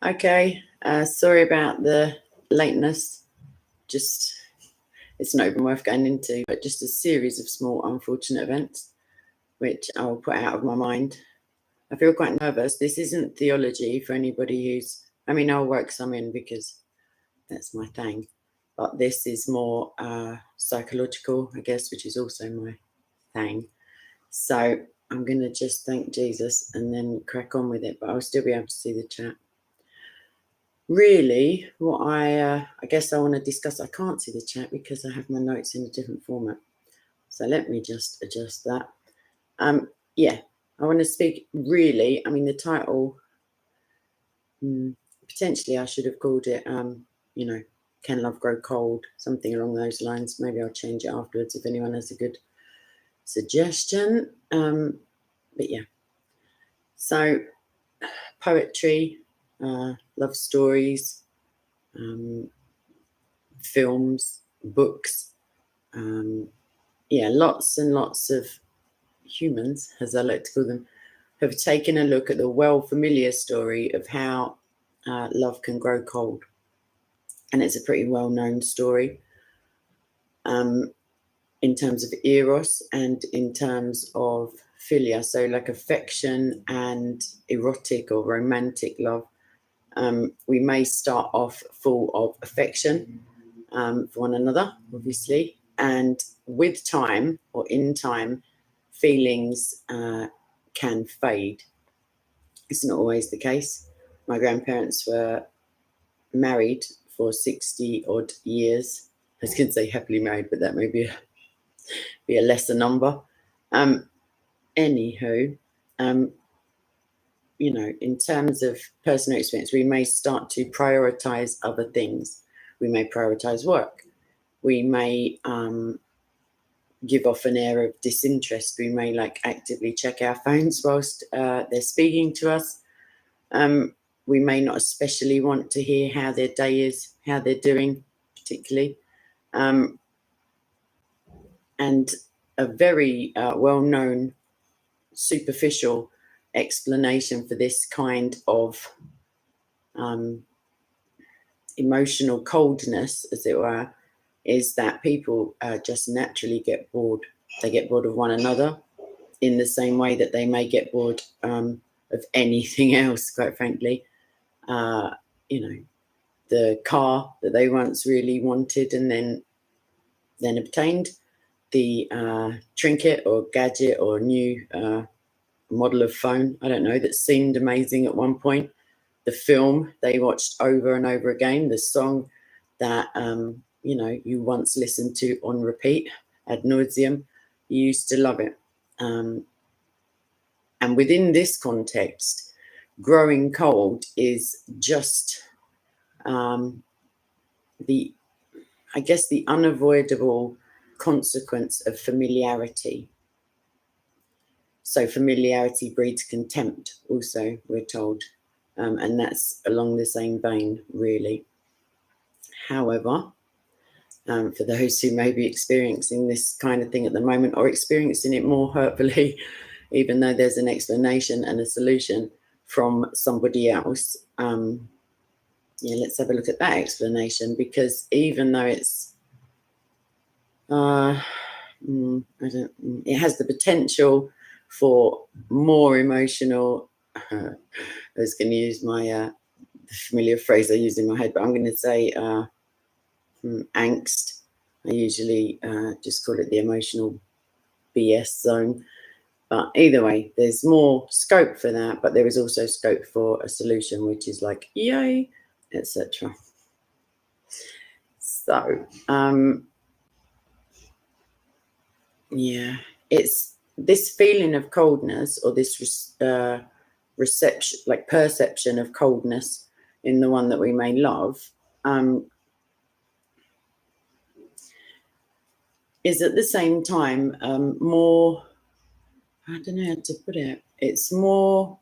Okay, sorry about the lateness. Just, it's not even worth going into, but just a series of small unfortunate events, which I'll put out of my mind. I feel quite nervous. This isn't theology for anybody who's, I mean, I'll work some in because that's my thing, but this is more psychological, I guess, which is also my thing. So I'm going to just thank Jesus and then crack on with it, but I'll still be able to see the chat. Really, what I guess I want to discuss, I can't see the chat because I have my notes in a different format. So let me just adjust that. Yeah, I want to speak really, I mean, the title, potentially I should have called it, Can Love Grow Cold? Something along those lines. Maybe I'll change it afterwards if anyone has a good suggestion. But yeah. So poetry, love stories, films, books, lots and lots of humans, as I like to call them, have taken a look at the well-familiar story of how love can grow cold. And it's a pretty well-known story in terms of eros and in terms of philia, so like affection and erotic or romantic love. We may start off full of affection for one another, obviously, and with time or in time, feelings can fade. It's not always the case. My grandparents were married for 60 odd years. I was going to say happily married, but that may be a lesser number. Anywho, in terms of personal experience, we may start to prioritize other things. We may prioritize work. We may give off an air of disinterest. We may actively check our phones whilst they're speaking to us. We may not especially want to hear how their day is, how they're doing, particularly. And a very well-known superficial explanation for this kind of emotional coldness, as it were, is that people just naturally get bored. They get bored of one another in the same way that they may get bored of anything else, quite frankly. The car that they once really wanted and then obtained, the trinket or gadget or new model of phone, I don't know, that seemed amazing at one point, the film they watched over and over again, the song that you once listened to on repeat ad nauseum, you used to love it. And within this context, growing cold is just the unavoidable consequence of familiarity. So familiarity breeds contempt also, we're told. And that's along the same vein, really. However, for those who may be experiencing this kind of thing at the moment or experiencing it more hurtfully, even though there's an explanation and a solution from somebody else, let's have a look at that explanation, because even though it's it has the potential for more emotional, I was going to use my the familiar phrase I use in my head, but I'm going to say angst. I usually just call it the emotional BS zone. But either way, there's more scope for that, but there is also scope for a solution, which is like, yay, etc. So, it's this feeling of coldness, or this reception, perception of coldness in the one that we may love, is at the same time more, I don't know how to put it, it's more,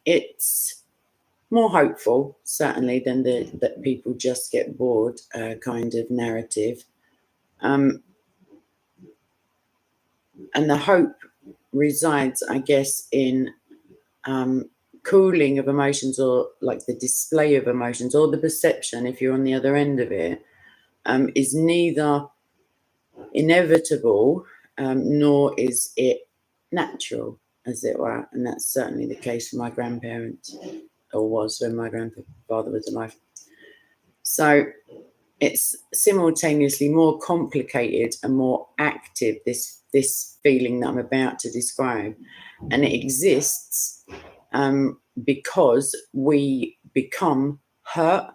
it's more hopeful, certainly, than that people just get bored kind of narrative. And the hope resides, I guess, in cooling of emotions, or like the display of emotions, or the perception, if you're on the other end of it, is neither inevitable nor is it natural, as it were. And that's certainly the case for my grandparents, or was when my grandfather was alive. So it's simultaneously more complicated and more active, this feeling that I'm about to describe. And it exists because we become hurt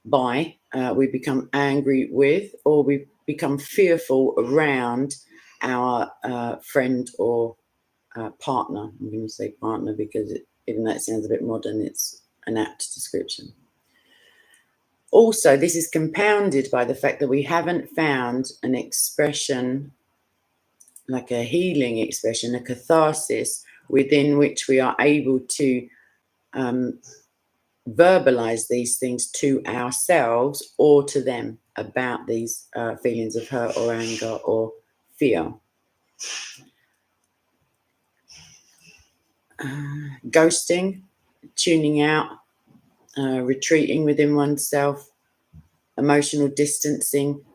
by, we become angry with, or we become fearful around our friend or partner. I'm going to say partner because even though it sounds a bit modern, it's an apt description. Also, this is compounded by the fact that we haven't found an expression, like a healing expression, a catharsis, within which we are able to verbalize these things to ourselves or to them about these feelings of hurt or anger or fear. Ghosting, tuning out, retreating within oneself, emotional distancing.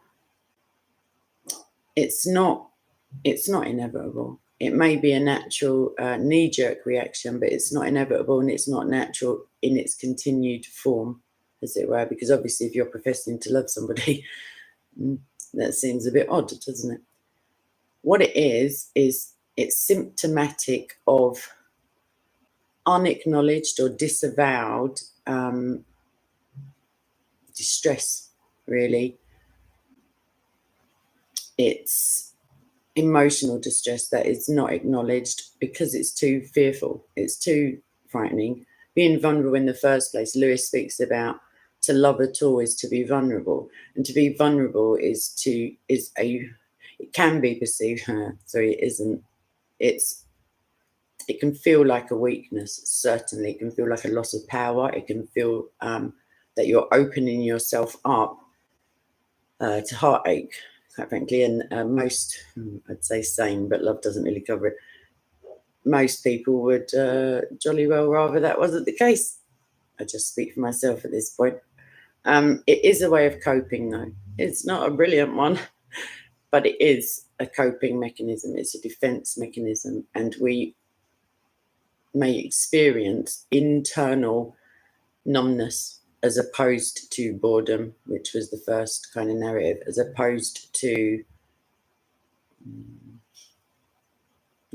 It's not inevitable. It may be a natural knee-jerk reaction, but it's not inevitable, and it's not natural in its continued form, as it were, because obviously if you're professing to love somebody, that seems a bit odd, doesn't it? What it is it's symptomatic of unacknowledged or disavowed distress, really. It's emotional distress that is not acknowledged because it's too fearful, it's too frightening. Being vulnerable in the first place, Lewis speaks about, to love at all is to be vulnerable, and to be vulnerable it can be perceived, sorry, it isn't, it can feel like a weakness. Certainly it can feel like a loss of power. It can feel that you're opening yourself up to heartache, quite frankly. And most, I'd say sane, but love doesn't really cover it, most people would jolly well rather that wasn't the case. I just speak for myself at this point. It is a way of coping, though. It's not a brilliant one, but it is a coping mechanism. It's a defense mechanism, and we may experience internal numbness as opposed to boredom, which was the first kind of narrative, as opposed to,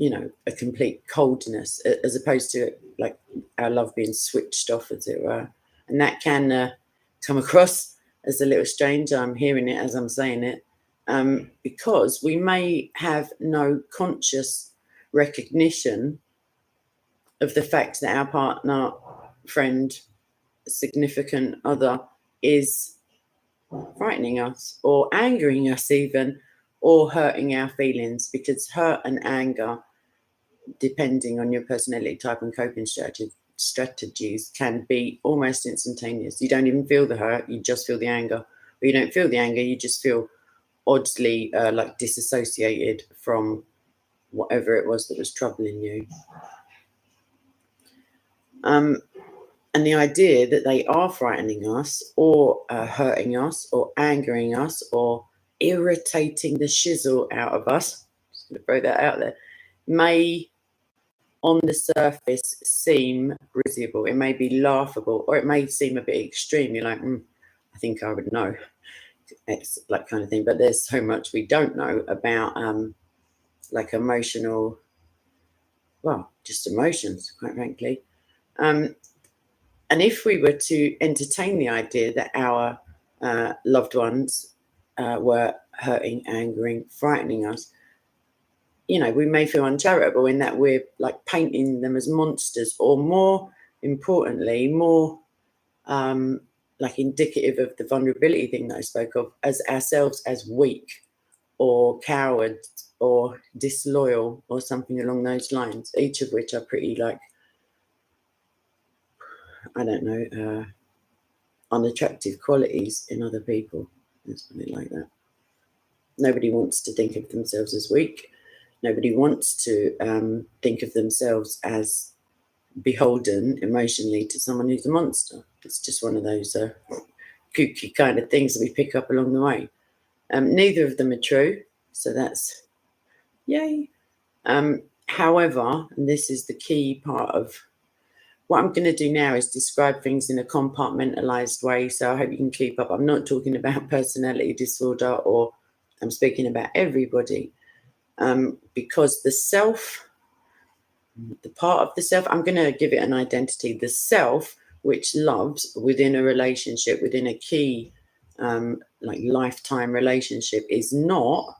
a complete coldness, as opposed to like our love being switched off, as it were. And that can come across as a little strange. I'm hearing it as I'm saying it, because we may have no conscious recognition of the fact that our partner, friend, significant other is frightening us or angering us even, or hurting our feelings, because hurt and anger, depending on your personality type and coping strategies, can be almost instantaneous. You don't even feel the hurt, you just feel the anger. Or you don't feel the anger, you just feel oddly like disassociated from whatever it was that was troubling you. And the idea that they are frightening us, or hurting us, or angering us, or irritating the shizzle out of us, just going to throw that out there, may on the surface seem risible. It may be laughable, or it may seem a bit extreme. You're like, I think I would know, it's like kind of thing. But there's so much we don't know about like emotional, well, just emotions, quite frankly. And if we were to entertain the idea that our loved ones were hurting, angering, frightening us, we may feel uncharitable in that we're like painting them as monsters, or more importantly, more like indicative of the vulnerability thing that I spoke of, as ourselves as weak or cowards or disloyal or something along those lines, each of which are pretty like, I don't know, unattractive qualities in other people. Let's put it like that. Nobody wants to think of themselves as weak. Nobody wants to think of themselves as beholden emotionally to someone who's a monster. It's just one of those kooky kind of things that we pick up along the way. Neither of them are true, so that's yay. However, and this is the key part of what I'm going to do now, is describe things in a compartmentalized way. So I hope you can keep up. I'm not talking about personality disorder, or I'm speaking about everybody, because the self, the part of the self, I'm going to give it an identity. The self, which loves within a relationship, within a key, like lifetime relationship, is not,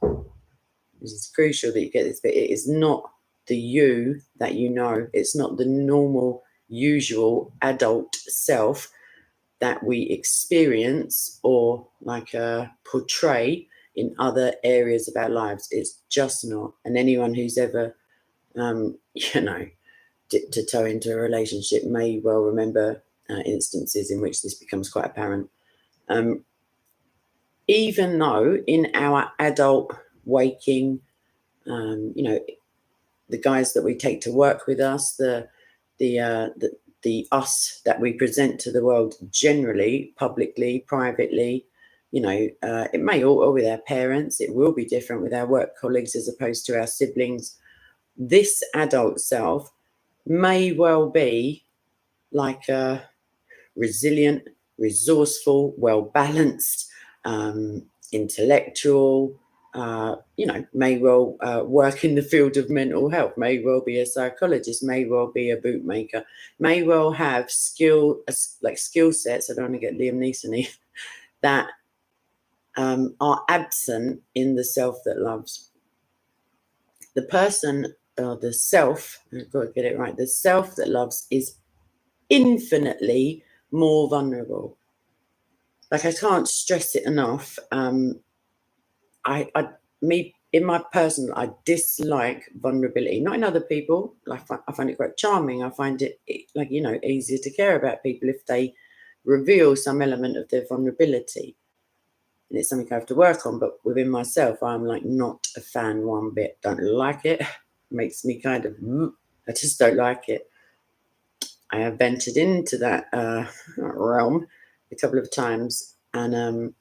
this is crucial that you get this, but it is not the you that you know. It's not the normal, usual adult self that we experience or like portray in other areas of our lives. It's just not. And anyone who's ever, you know, dipped a toe into a relationship may well remember instances in which this becomes quite apparent. Even though in our adult waking, you know, the guys that we take to work with us, the us that we present to the world generally, publicly, privately, you know, it may all with our parents, it will be different with our work colleagues as opposed to our siblings. This adult self may well be like a resilient, resourceful, well balanced, intellectual, you know, may well work in the field of mental health, may well be a psychologist, may well be a bootmaker, may well have skill sets. I don't want to get Liam Neeson-y, that are absent in the self that loves. The person, the self, I've got to get it right, the self that loves is infinitely more vulnerable. Like, I can't stress it enough. In my personal, I dislike vulnerability. Not in other people. Like, I find it quite charming. I find it, like, you know, easier to care about people if they reveal some element of their vulnerability. And it's something I have to work on. But within myself, I'm like not a fan one bit. Don't like it. Makes me kind of, I just don't like it. I have ventured into that realm a couple of times, and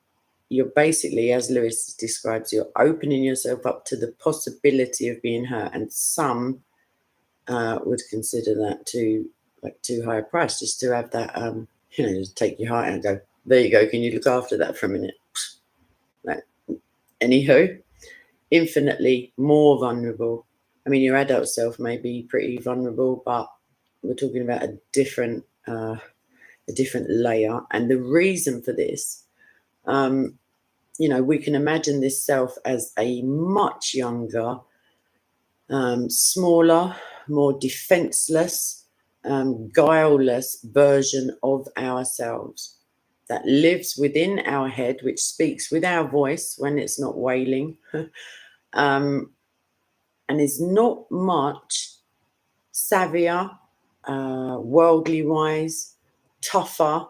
you're basically, as Lewis describes, you're opening yourself up to the possibility of being hurt, and some would consider that too high a price, just to have that, you know, just take your heart out and go, there you go, can you look after that for a minute? Like, anywho, infinitely more vulnerable. I mean, your adult self may be pretty vulnerable, but we're talking about a different layer. And the reason for this, you know, we can imagine this self as a much younger, smaller, more defenseless, guileless version of ourselves that lives within our head, which speaks with our voice when it's not wailing, and is not much savvier, worldly wise, tougher,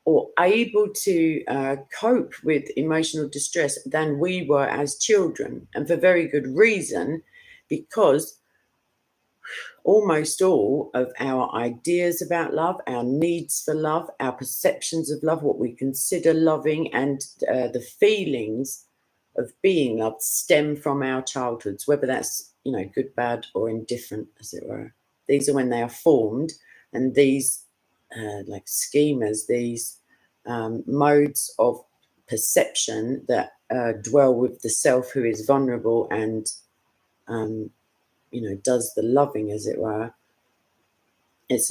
or able to cope with emotional distress than we were as children. And for very good reason, because almost all of our ideas about love, our needs for love, our perceptions of love, what we consider loving, and the feelings of being loved stem from our childhoods, whether that's, you know, good, bad, or indifferent, as it were. These are when they are formed, and these like schemas, these modes of perception that dwell with the self who is vulnerable and you know, does the loving, as it were. It's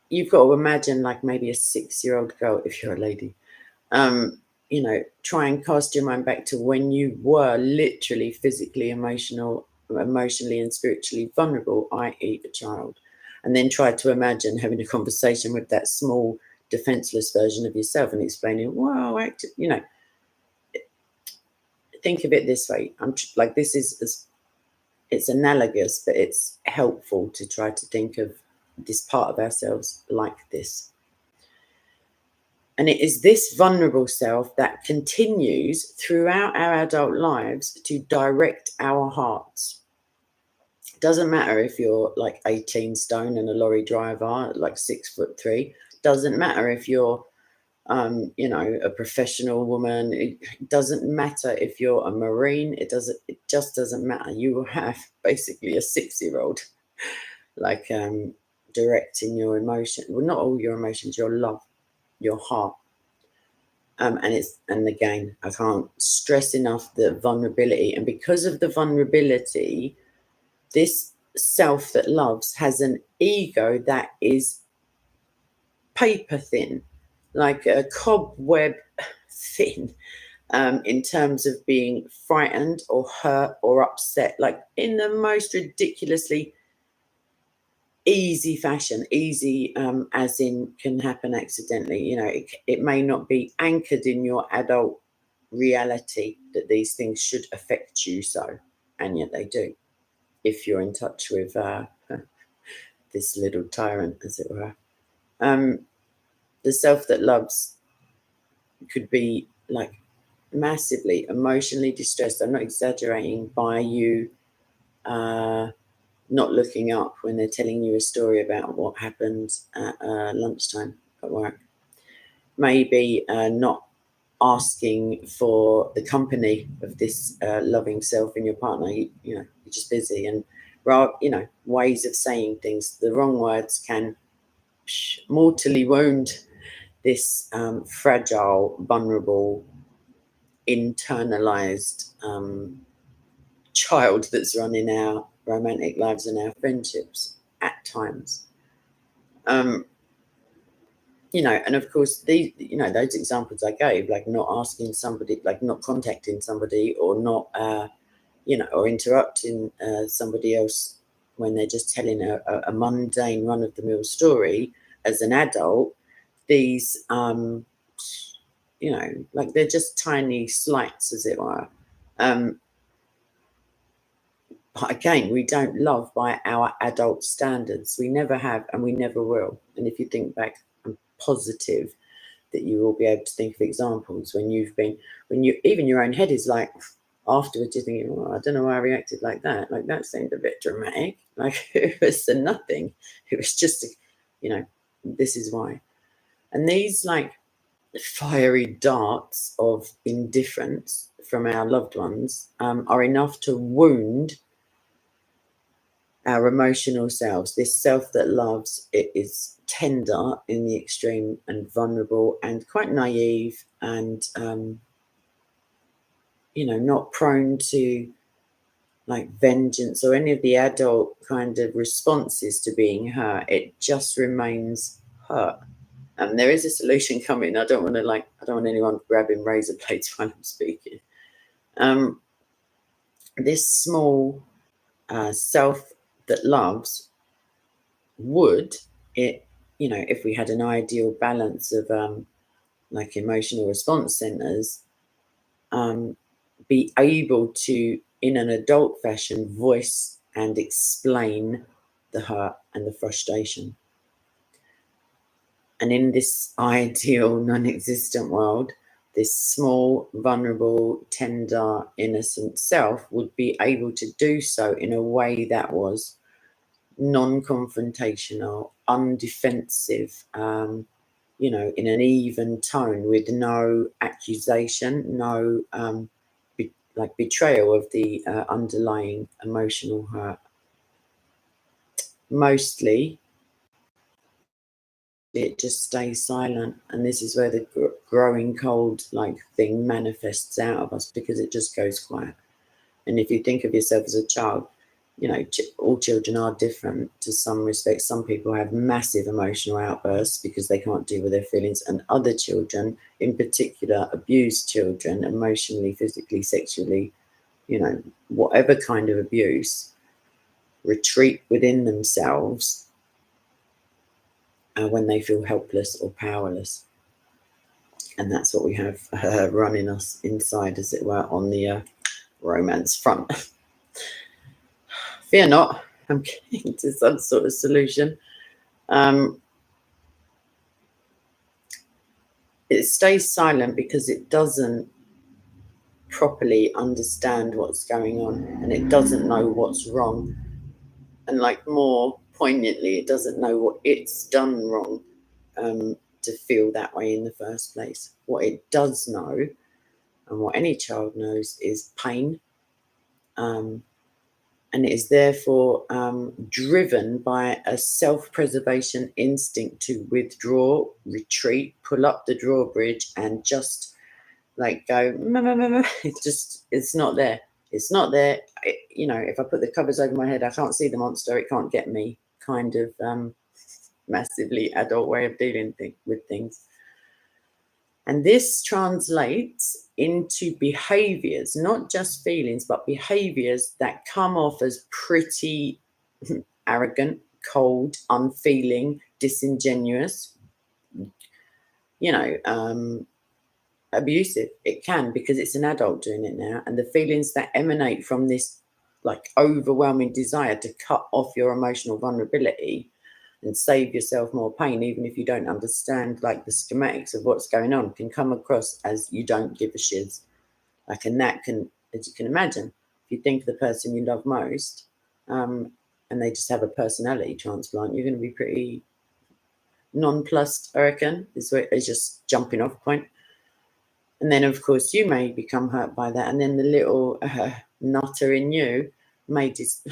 you've got to imagine like maybe a 6-year-old girl, if you're a lady, you know, try and cast your mind back to when you were literally physically, emotionally and spiritually vulnerable, i.e. a child, and then try to imagine having a conversation with that small defenseless version of yourself and explaining, wow, you know, think of it this way. I'm like, this is, it's analogous, but it's helpful to try to think of this part of ourselves like this. And it is this vulnerable self that continues throughout our adult lives to direct our hearts. It doesn't matter if you're like 18 stone and a lorry driver, like 6'3". Doesn't matter if you're, a professional woman. It doesn't matter if you're a Marine. It just doesn't matter. You will have basically a 6-year-old, like directing your emotion. Well, not all your emotions, your love, your heart. And again, I can't stress enough the vulnerability. And because of the vulnerability, this self that loves has an ego that is paper thin, like a cobweb thin, in terms of being frightened or hurt or upset, like in the most ridiculously easy fashion. Easy, as in can happen accidentally. It may not be anchored in your adult reality that these things should affect you so, and yet they do if you're in touch with this little tyrant, as it were. The self that loves could be like massively emotionally distressed. I'm not exaggerating, by you not looking up when they're telling you a story about what happened at lunchtime at work. Maybe not asking for the company of this loving self in your partner. You're just busy, and ways of saying things. The wrong words can mortally wound this fragile, vulnerable, internalized child that's running our romantic lives and our friendships at times. And of course, those examples I gave, like not asking somebody, like not contacting somebody, or not, or interrupting somebody else when they're just telling a mundane, run-of-the-mill story as an adult. These, like they're just tiny slights, as it were. But again, we don't love by our adult standards. We never have, and we never will. And if you think back, I'm positive that you will be able to think of examples when even your own head is like, afterwards you're thinking, I don't know why I reacted like that. Like that seemed a bit dramatic. Like it was a nothing. It was just, this is why. And these like fiery darts of indifference from our loved ones are enough to wound our emotional selves. This self that loves, it is tender in the extreme and vulnerable and quite naive and not prone to like vengeance or any of the adult kind of responses to being hurt. It just remains hurt. And there is a solution coming. I don't want anyone grabbing razor blades while I'm speaking. This small self that loves would, if we had an ideal balance of like emotional response centers, be able to, in an adult fashion, voice and explain the hurt and the frustration. And in this ideal non-existent world, this small, vulnerable, tender, innocent self would be able to do so in a way that was non-confrontational, undefensive, in an even tone, with no accusation, no betrayal of the underlying emotional hurt. Mostly, it just stays silent, and this is where the growing cold like thing manifests out of us, because it just goes quiet. And if you think of yourself as a child, all children are different to some respects. Some people have massive emotional outbursts because they can't deal with their feelings, and other children, in particular abused children, emotionally, physically, sexually, whatever kind of abuse, retreat within themselves when they feel helpless or powerless. And that's what we have running us inside, as it were, on the romance front. Fear not, I'm getting to some sort of solution. it stays silent because it doesn't properly understand what's going on, and it doesn't know what's wrong. And like more poignantly, it doesn't know what it's done wrong to feel that way in the first place. What it does know, and what any child knows, is pain. And it is therefore driven by a self-preservation instinct to withdraw, retreat, pull up the drawbridge, and just like go. It's not there. It's not there. If I put the covers over my head, I can't see the monster. It can't get me. Kind of massively adult way of dealing with things. And this translates into behaviors, not just feelings, but behaviors that come off as pretty arrogant, cold, unfeeling, disingenuous, abusive. It can, because it's an adult doing it now. And the feelings that emanate from this like overwhelming desire to cut off your emotional vulnerability and save yourself more pain, even if you don't understand like the schematics of what's going on, can come across as you don't give a shiz. And that can, as you can imagine, if you think of the person you love most, and they just have a personality transplant, you're going to be pretty nonplussed, I reckon, is just jumping off point. And then, of course, you may become hurt by that, and then the little nutter in you may just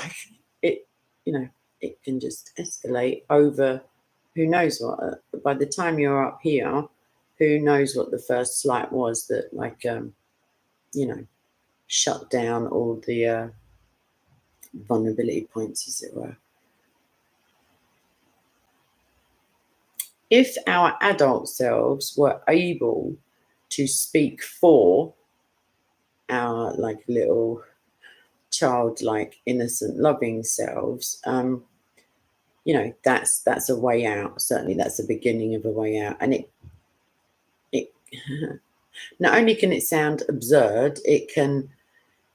it, it can just escalate over who knows what. By the time you're up here, who knows what the first slight was that shut down all the vulnerability points, as it were. If our adult selves were able to speak for our little childlike, innocent, loving selves, that's a way out. Certainly that's the beginning of a way out. And it not only can it sound absurd, it can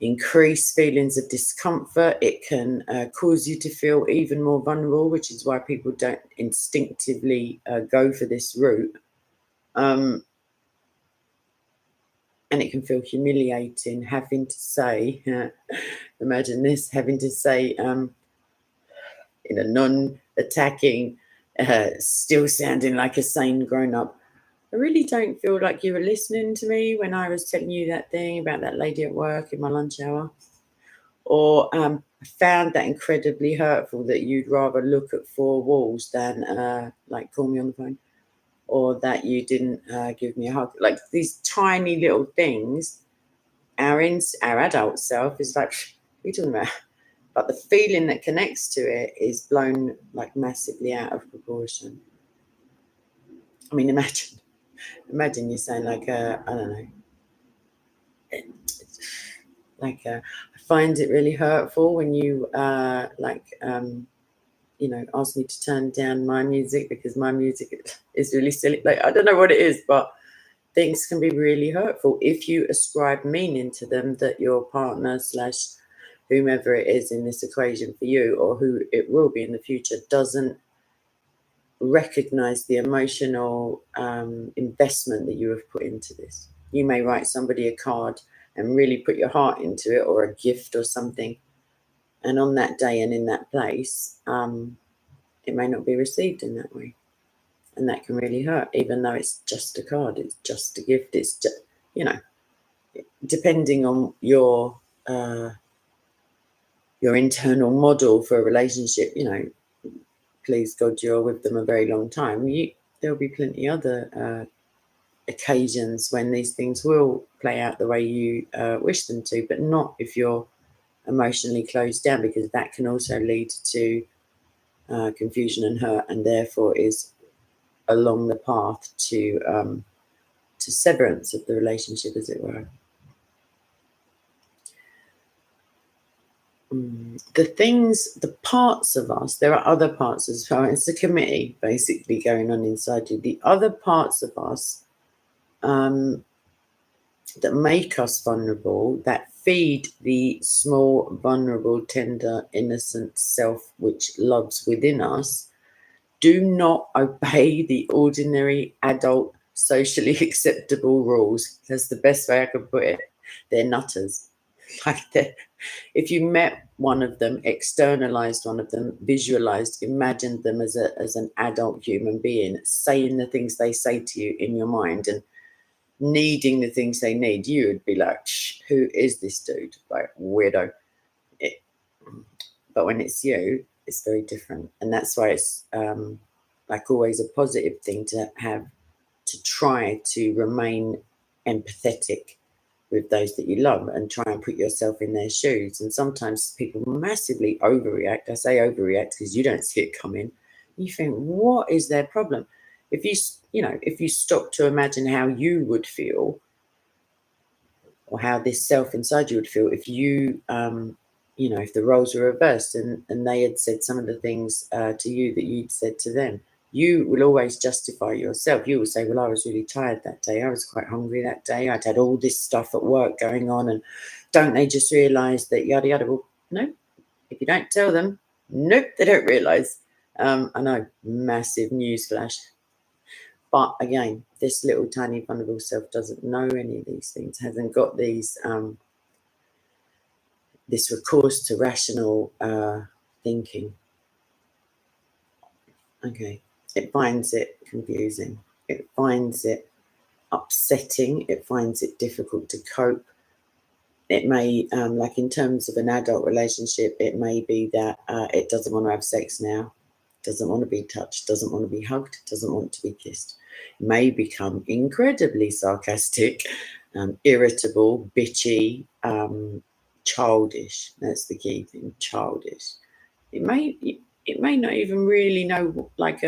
increase feelings of discomfort. It can cause you to feel even more vulnerable, which is why people don't instinctively go for this route. And it can feel humiliating having to say, imagine this, having to say in a non-attacking, still sounding like a sane grown-up, I really don't feel like you were listening to me when I was telling you that thing about that lady at work in my lunch hour. Or I found that incredibly hurtful that you'd rather look at four walls than call me on the phone. Or that you didn't give me a hug. Like these tiny little things, our adult self is like, what are you talking about? But the feeling that connects to it is blown massively out of proportion. I mean, imagine you saying I don't know, I find it really hurtful when you ask me to turn down my music because my music is really silly. I don't know what it is, but things can be really hurtful if you ascribe meaning to them that your partner / whomever it is in this equation for you, or who it will be in the future, doesn't recognize the emotional investment that you have put into this. You may write somebody a card and really put your heart into it, or a gift or something, and on that day and in that place, it may not be received in that way. And that can really hurt, even though it's just a card, it's just a gift, it's just, depending on your internal model for a relationship, please God you're with them a very long time. There'll be plenty other occasions when these things will play out the way you wish them to, but not if you're emotionally closed down, because that can also lead to confusion and hurt, and therefore is along the path to severance of the relationship, as it were. The parts of us, there are other parts as well. It's a committee basically going on inside you. The other parts of us that make us vulnerable, that feed the small, vulnerable, tender, innocent self which loves within us, do not obey the ordinary adult socially acceptable rules. That's the best way I could put it. They're nutters. Like if you met one of them, externalized one of them, visualized, imagined them as an adult human being, saying the things they say to you in your mind and needing the things they need, you would be like, who is this dude? Like, weirdo. It, but when it's you, it's very different. And that's why it's like always a positive thing to have, to try to remain empathetic with those that you love and try and put yourself in their shoes. And sometimes people massively overreact. I say overreact because you don't see it coming. You think, what is their problem? If if you stop to imagine how you would feel, or how this self inside you would feel if you, if the roles were reversed and they had said some of the things to you that you'd said to them, you will always justify yourself. You will say, well, I was really tired that day. I was quite hungry that day. I'd had all this stuff at work going on. And don't they just realize that yada, yada? Well, no, if you don't tell them, nope, they don't realize. I know, massive newsflash. But again, this little tiny vulnerable self doesn't know any of these things, hasn't got these this recourse to rational thinking. Okay, it finds it confusing. It finds it upsetting. It finds it difficult to cope. It may, like in terms of an adult relationship, it may be that it doesn't want to have sex now, doesn't want to be touched, doesn't want to be hugged, doesn't want to be kissed. It may become incredibly sarcastic, irritable, bitchy, childish. That's the key thing, childish. It may not even really know, like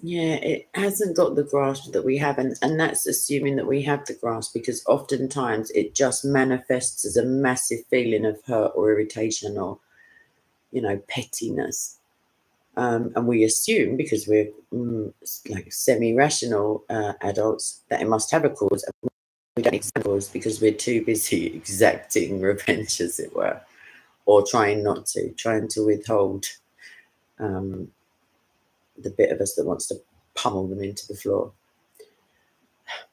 it hasn't got the grasp that we have, and that's assuming that we have the grasp, because oftentimes it just manifests as a massive feeling of hurt or irritation or, pettiness. And we assume, because we're like semi-rational adults, that it must have a cause. And we don't exact cause because we're too busy exacting revenge, as it were, or trying to withhold the bit of us that wants to pummel them into the floor.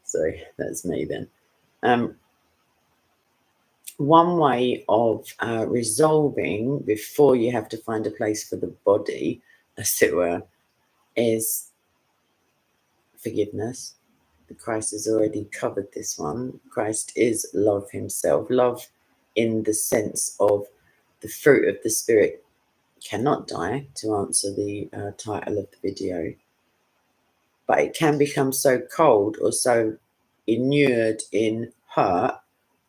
Sorry, that's me then. One way of resolving before you have to find a place for the body, as it were, is forgiveness. Christ has already covered this one. Christ is love himself. Love in the sense of the fruit of the Spirit cannot die, to answer the title of the video. But it can become so cold or so inured in hurt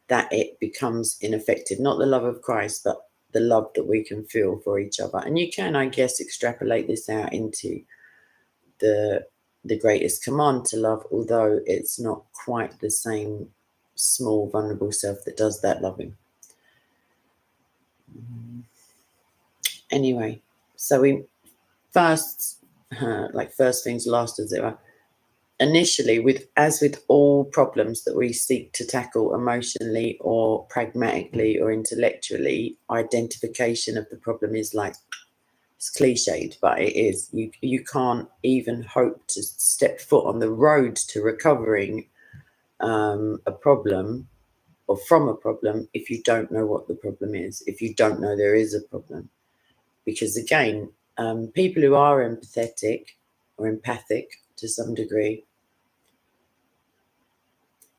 that it becomes ineffective. Not the love of Christ, but the love that we can feel for each other. And you can, I guess, extrapolate this out into the greatest command to love, although it's not quite the same small, vulnerable self that does that loving. Anyway, so we first things last, as it were. Initially, as with all problems that we seek to tackle emotionally or pragmatically or intellectually, identification of the problem is like, it's cliched, but it is. You can't even hope to step foot on the road to recovering a problem or from a problem if you don't know what the problem is, if you don't know there is a problem. Because again, people who are empathetic or empathic to some degree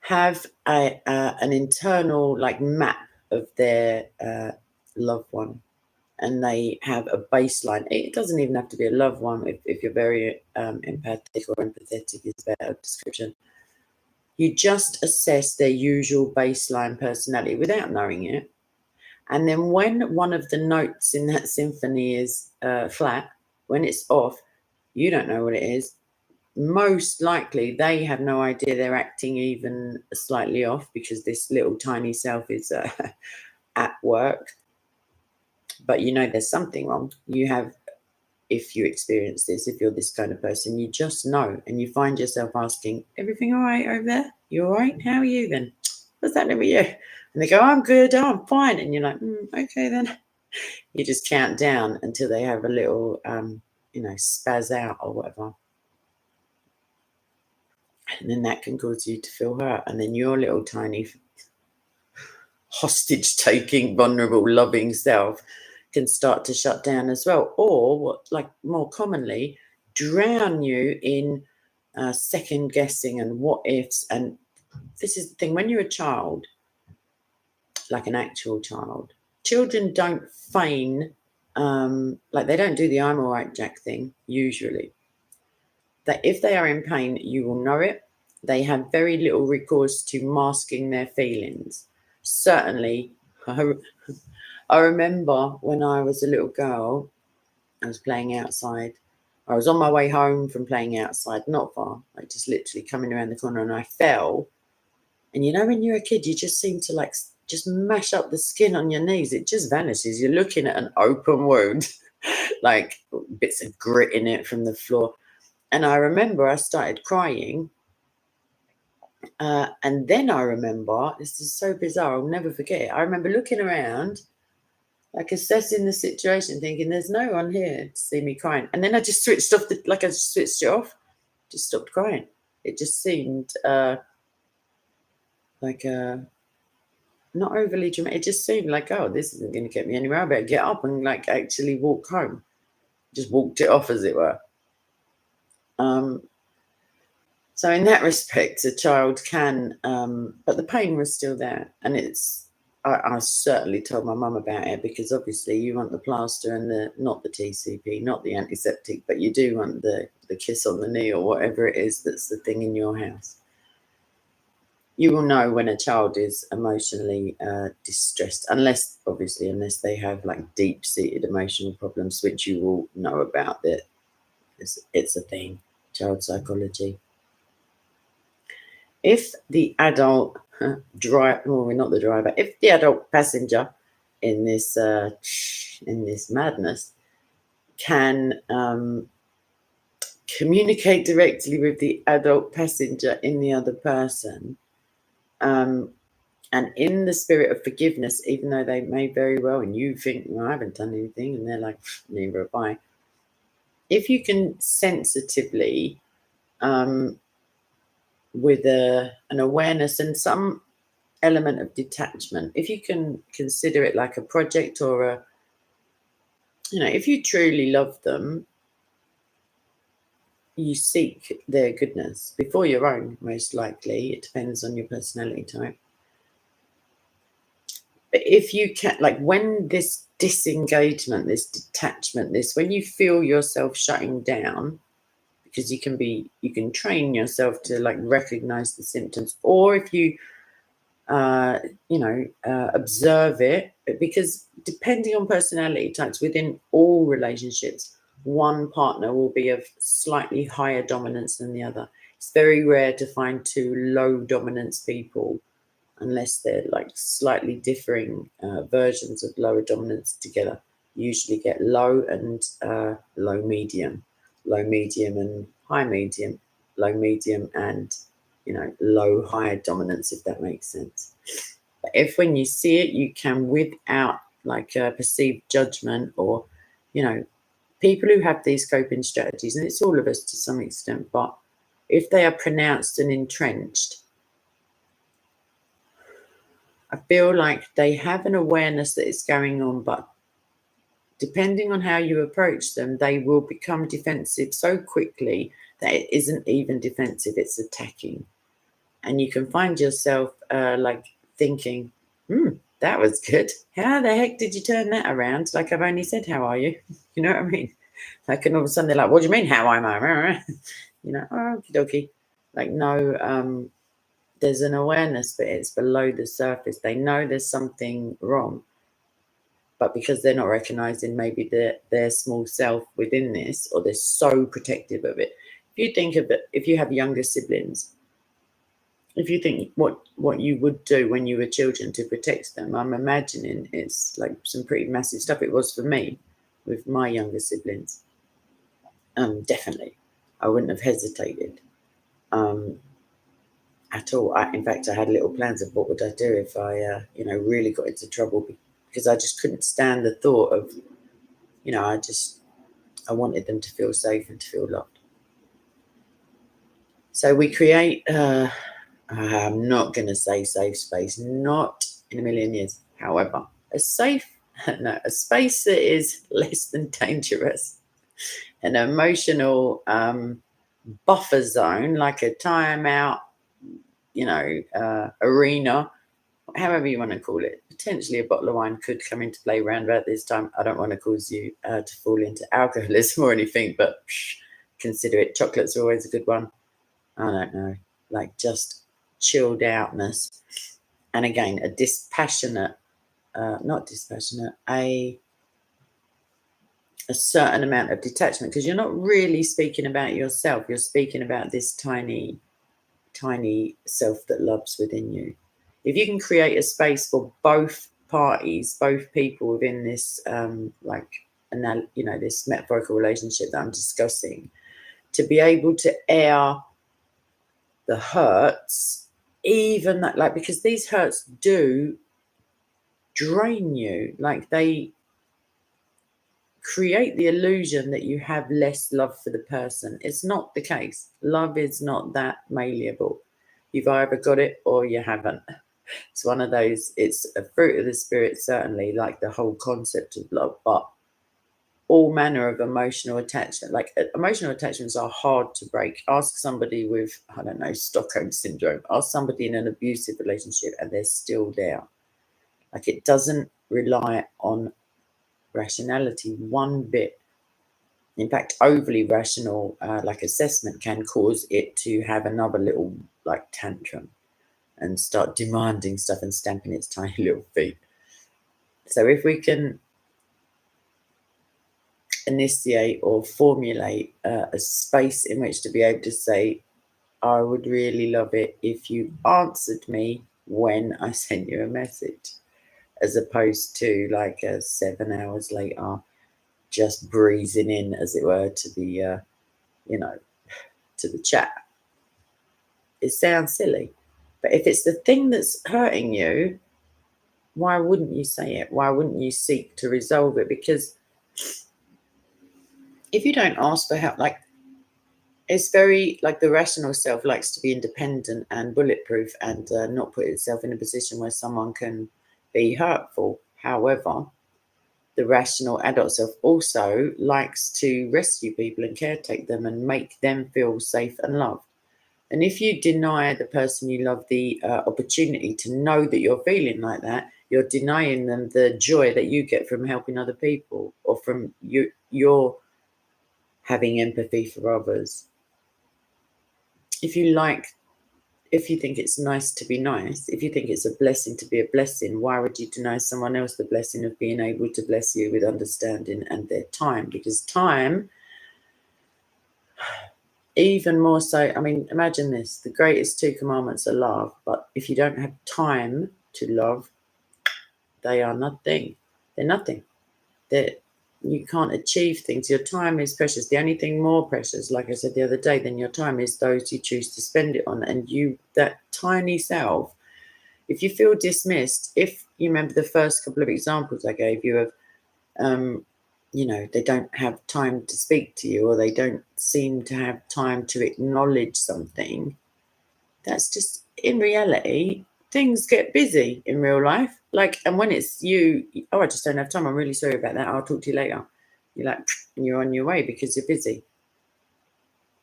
have an internal map of their loved one, and they have a baseline. It doesn't even have to be a loved one. If you're very empathic or empathetic is a better description. You just assess their usual baseline personality without knowing it. And then when one of the notes in that symphony is flat, when it's off, you don't know what it is. Most likely they have no idea they're acting even slightly off, because this little tiny self is at work. But there's something wrong. If you experience this, if you're this kind of person, you just know, and you find yourself asking, everything all right over there? You all right? How are you then? What's happening with you? And they go, I'm good, I'm fine. And you're like, okay then. You just count down until they have a little, spaz out or whatever. And then that can cause you to feel hurt. And then your little tiny hostage taking, vulnerable, loving self can start to shut down as well. Or what, like more commonly, drown you in second guessing and what ifs. And this is the thing, when you're a child, like an actual child, children don't feign, like they don't do the I'm all right, Jack thing, usually. That if they are in pain, you will know it. They have very little recourse to masking their feelings. Certainly, I remember when I was a little girl, I was playing outside. I was on my way home from playing outside, not far, like just literally coming around the corner, and I fell. And you know, when you're a kid, you just seem to like just mash up the skin on your knees. It just vanishes. You're looking at an open wound, like bits of grit in it from the floor. And I remember I started crying. And then I remember, this is so bizarre, I'll never forget it. I remember looking around, like assessing the situation, thinking there's no one here to see me crying. And then I just switched off, I just switched it off, just stopped crying. It just seemed like not overly dramatic. It just seemed like, oh, this isn't going to get me anywhere. I better get up and like actually walk home. Just walked it off, as it were. So in that respect, a child can, but the pain was still there. And I certainly told my mum about it, because obviously you want the plaster and not the TCP, not the antiseptic, but you do want the kiss on the knee or whatever it is that's the thing in your house. You will know when a child is emotionally distressed, unless they have like deep-seated emotional problems, which you will know about. That it's a thing, child psychology. If the adult if the adult passenger in this madness can communicate directly with the adult passenger in the other person, and in the spirit of forgiveness, even though they may very well, and you think, well, I haven't done anything, and they're like, neither have I. If you can sensitively, with an awareness and some element of detachment, if you can consider it like a project or if you truly love them, you seek their goodness before your own, most likely. It depends on your personality type. But if you can, like, when this disengagement, this detachment, when you feel yourself shutting down, because you can train yourself to like recognize the symptoms, or if you observe it, because depending on personality types within all relationships, one partner will be of slightly higher dominance than the other. It's very rare to find two low dominance people, unless they're like slightly differing versions of lower dominance together. You usually get low and low medium and high medium, low medium and low high dominance, if that makes sense. But if when you see it, you can, without like a perceived judgment, or people who have these coping strategies, and it's all of us to some extent, but if they are pronounced and entrenched, I feel like they have an awareness that it's going on, but depending on how you approach them, they will become defensive so quickly that it isn't even defensive, it's attacking. And you can find yourself like thinking, that was good. How the heck did you turn that around? Like, I've only said, how are you? You know what I mean? Like, and all of a sudden they're like, what do you mean, how am I? Okie dokie. Like, no, there's an awareness, but it's below the surface. They know there's something wrong, but because they're not recognizing maybe their small self within this, or they're so protective of it. If you think of it, if you have younger siblings, if you think what you would do when you were children to protect them, I'm imagining it's like some pretty massive stuff. It was for me with my younger siblings. Definitely, I wouldn't have hesitated at all. In fact, I had little plans of what would I do if I, really got into trouble, because I just couldn't stand the thought of, I wanted them to feel safe and to feel loved. So we create, I'm not going to say safe space, not in a million years. However, a safe, no, a space that is less than dangerous, an emotional buffer zone, like a timeout, arena, however you want to call it. Potentially a bottle of wine could come into play around about this time. I don't want to cause you to fall into alcoholism or anything, but consider it. Chocolates are always a good one. I don't know, like just chilled outness. And again, a dispassionate, not dispassionate, a certain amount of detachment, because you're not really speaking about yourself. You're speaking about this tiny, tiny self that loves within you. If you can create a space for both parties, both people within this, this metaphorical relationship that I'm discussing, to be able to air the hurts, even that, like, because these hurts do drain you, like they create the illusion that you have less love for the person. It's not the case. Love is not that malleable. You've either got it or you haven't. It's one of those, it's a fruit of the spirit, certainly, like the whole concept of love, but all manner of emotional attachment, like emotional attachments are hard to break. Ask somebody with, I don't know, Stockholm syndrome, ask somebody in an abusive relationship and they're still there. Like, it doesn't rely on rationality one bit. In fact, overly rational like assessment can cause it to have another little like tantrum and start demanding stuff and stamping its tiny little feet. So if we can initiate or formulate a space in which to be able to say, I would really love it if you answered me when I sent you a message, as opposed to like 7 hours later, just breezing in, as it were, to the, to the chat. It sounds silly, but if it's the thing that's hurting you, why wouldn't you say it? Why wouldn't you seek to resolve it? Because if you don't ask for help, like, it's very, like, the rational self likes to be independent and bulletproof and not put itself in a position where someone can be hurtful. However, the rational adult self also likes to rescue people and caretake them and make them feel safe and loved. And if you deny the person you love the opportunity to know that you're feeling like that, you're denying them the joy that you get from helping other people, or from your having empathy for others. If you think it's nice to be nice, if you think it's a blessing to be a blessing, why would you deny someone else the blessing of being able to bless you with understanding and their time? Because time, even more so, I mean, imagine this, the greatest two commandments are love, but if you don't have time to love, they are nothing. They're nothing. You can't achieve things. Your time is precious. The only thing more precious, like I said the other day, than your time is those you choose to spend it on. And you, that tiny self, if you feel dismissed, if you remember the first couple of examples I gave you of, they don't have time to speak to you, or they don't seem to have time to acknowledge something, that's just, in reality, things get busy in real life. Like, and when it's you, oh, I just don't have time, I'm really sorry about that, I'll talk to you later. You're like, and you're on your way because you're busy.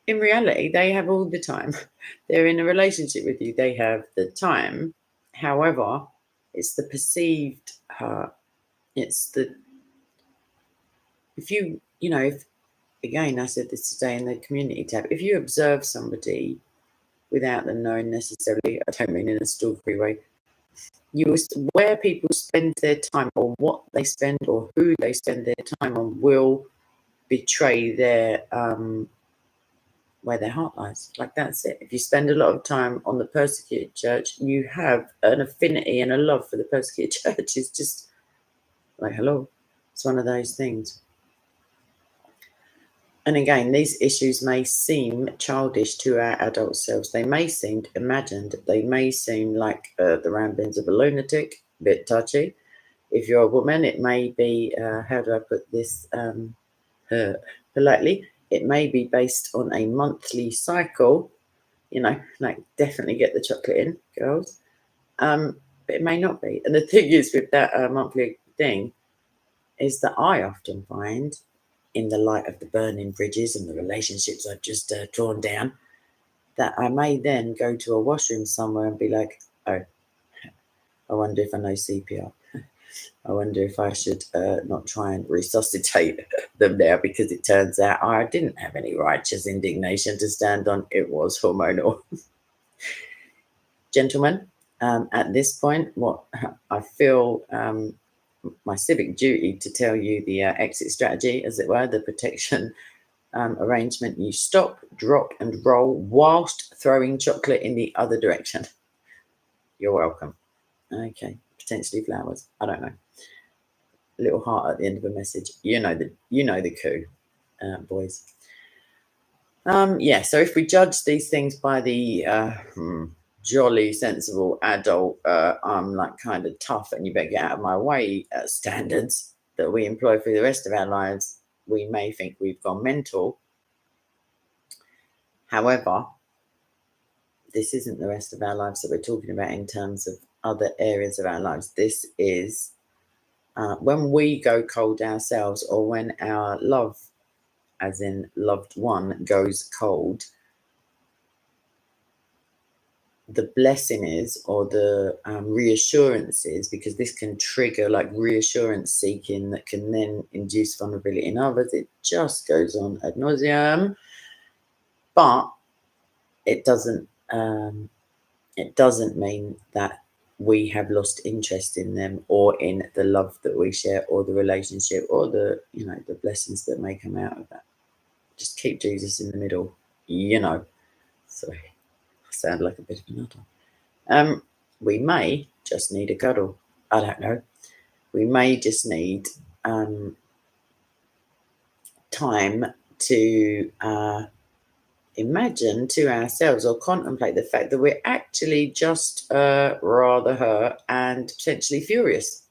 In reality, they have all the time. They're in a relationship with you, they have the time. However, it's the perceived hurt. It's the, if again, I said this today in the community tab, if you observe somebody without them knowing necessarily, I don't mean in a stalkery way, where people spend their time, or what they spend, or who they spend their time on, will betray their where their heart lies. Like, that's it. If you spend a lot of time on the persecuted church, you have an affinity and a love for the persecuted church. It's just like, hello, it's one of those things. And again, these issues may seem childish to our adult selves. They may seem imagined. They may seem like the ramblings of a lunatic, a bit touchy. If you're a woman, it may be, how do I put this politely? It may be based on a monthly cycle like definitely get the chocolate in, girls. But it may not be. And the thing is with that monthly thing is that I often find, in the light of the burning bridges and the relationships I've just drawn down, that I may then go to a washroom somewhere and be like, oh, I wonder if I know CPR. I wonder if I should not try and resuscitate them now, because it turns out I didn't have any righteous indignation to stand on. It was hormonal. Gentlemen, at this point, what I feel my civic duty to tell you the exit strategy, as it were, the protection arrangement. You stop, drop, and roll whilst throwing chocolate in the other direction. You're welcome. Okay, potentially flowers. I don't know. A little heart at the end of a message. You know the coup, boys. Yeah. So if we judge these things by the jolly, sensible adult, I'm like kind of tough and you better get out of my way standards that we employ for the rest of our lives, we may think we've gone mental. However, this isn't the rest of our lives that we're talking about in terms of other areas of our lives. This is when we go cold ourselves, or when our love, as in loved one, goes cold. The blessing is, or the reassurance is, because this can trigger like reassurance seeking that can then induce vulnerability in others. It just goes on ad nauseum, but it doesn't mean that we have lost interest in them, or in the love that we share, or the relationship, or the the blessings that may come out of that. Just keep Jesus in the middle. Sorry, I sound like a bit of a nutter. We may just need a cuddle. I don't know. We may just need time to imagine to ourselves, or contemplate the fact that we're actually just rather hurt and potentially furious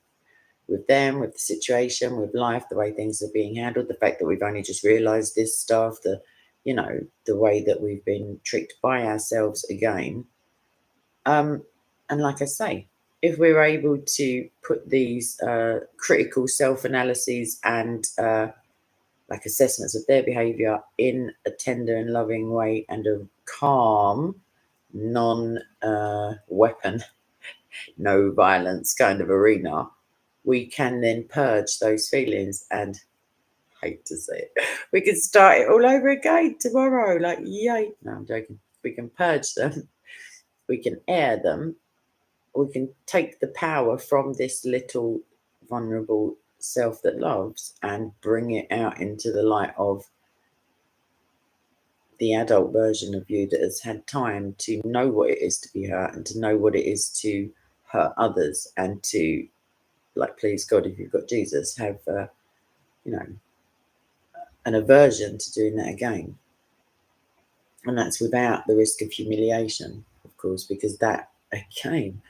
with them, with the situation, with life, the way things are being handled, the fact that we've only just realized this stuff, the way that we've been tricked by ourselves again. And like I say, if we're able to put these critical self-analyses and like assessments of their behavior in a tender and loving way, and a calm, non-weapon, no violence kind of arena, we can then purge those feelings, and I hate to say it, we can start it all over again tomorrow. Like, yay. No, I'm joking. We can purge them. We can air them. We can take the power from this little vulnerable self that loves and bring it out into the light of the adult version of you that has had time to know what it is to be hurt, and to know what it is to hurt others, and to, like, please God, if you've got Jesus, have an aversion to doing that again. And that's without the risk of humiliation, of course, because that again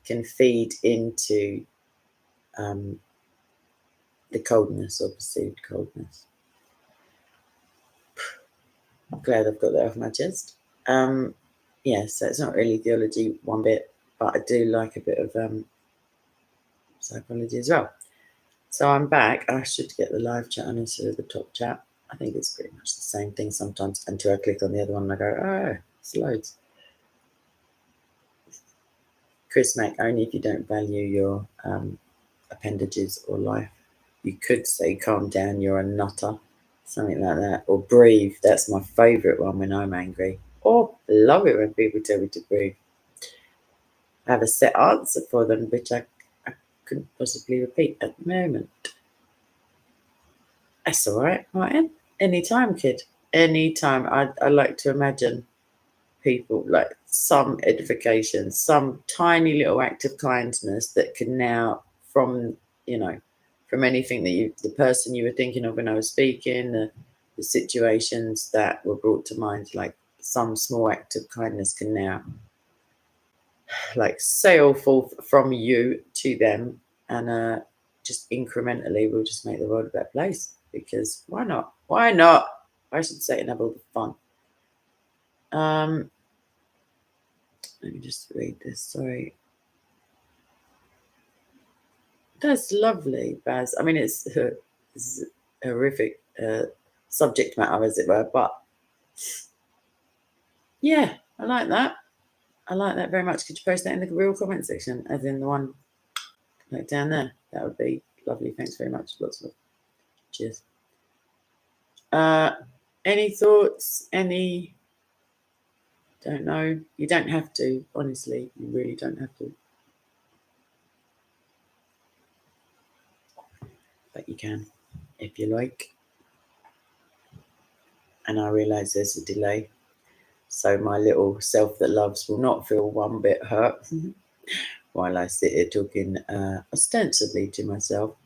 can feed into the coldness, or perceived coldness. I'm glad I've got that off my chest. So it's not really theology one bit, but I do like a bit of psychology as well. So I'm back. I should get the live chat on instead of the top chat. I think it's pretty much the same thing sometimes, until I click on the other one and I go, oh, it's loads. Chris Mack, only if you don't value your appendages or life. You could say, calm down, you're a nutter. Something like that. Or breathe. That's my favourite one when I'm angry. Or love it when people tell me to breathe. I have a set answer for them, which I couldn't possibly repeat at the moment. That's all right, Martin. Anytime, kid. Anytime. I like to imagine people, like some edification, some tiny little act of kindness that can now, from anything that the person you were thinking of when I was speaking, the situations that were brought to mind, like some small act of kindness can now like sail forth from you to them, and just incrementally we'll just make the world a better place, because why not? I should say, and have all the fun. Let me just read this. Sorry. That's lovely, Baz. I mean, it's horrific subject matter, as it were, but yeah, I like that. I like that very much. Could you post that in the real comment section, as in the one like down there? That would be lovely. Thanks very much. Lots of cheers. Any thoughts? Any? Don't know. You don't have to. Honestly, you really don't have to. But you can, if you like. And I realise there's a delay, so my little self that loves will not feel one bit hurt while I sit here talking ostensibly to myself.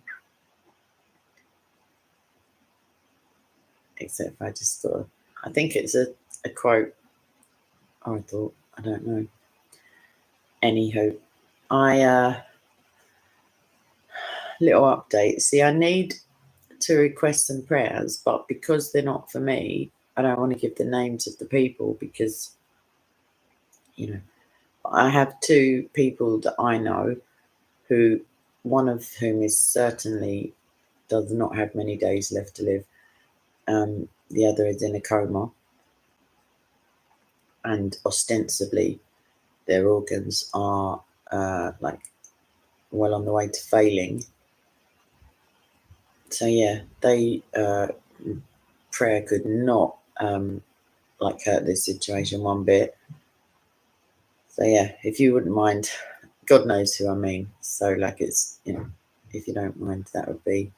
Except I just thought, I think it's a quote. I thought, I don't know. Anyhow, little update. See, I need to request some prayers, but because they're not for me, I don't want to give the names of the people because, I have two people that I know who, one of whom is certainly does not have many days left to live. The other is in a coma, and ostensibly their organs are well on the way to failing. So yeah, they prayer could not hurt this situation one bit. So yeah, if you wouldn't mind, God knows who I mean. So it's if you don't mind, that would be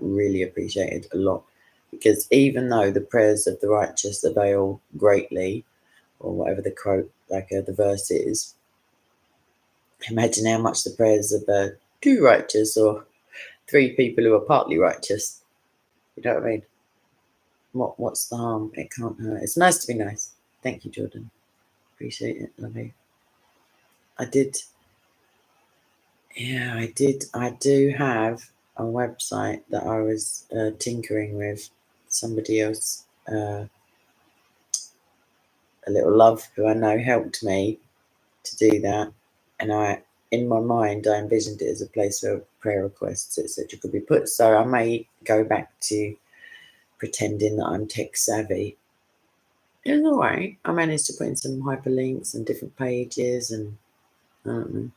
really appreciated a lot. Because even though the prayers of the righteous avail greatly, or whatever the quote, the verse is, imagine how much the prayers of two righteous or three people who are partly righteous. You know what I mean? What's the harm? It can't hurt. It's nice to be nice. Thank you, Jordan. Appreciate it. Love you. I did. Yeah, I did. I do have a website that I was tinkering with. Somebody else, a little love who I know, helped me to do that. And in my mind, I envisioned it as a place where prayer requests, etc., could be put. So I may go back to pretending that I'm tech savvy. In a way, I managed to put in some hyperlinks and different pages and I don't know,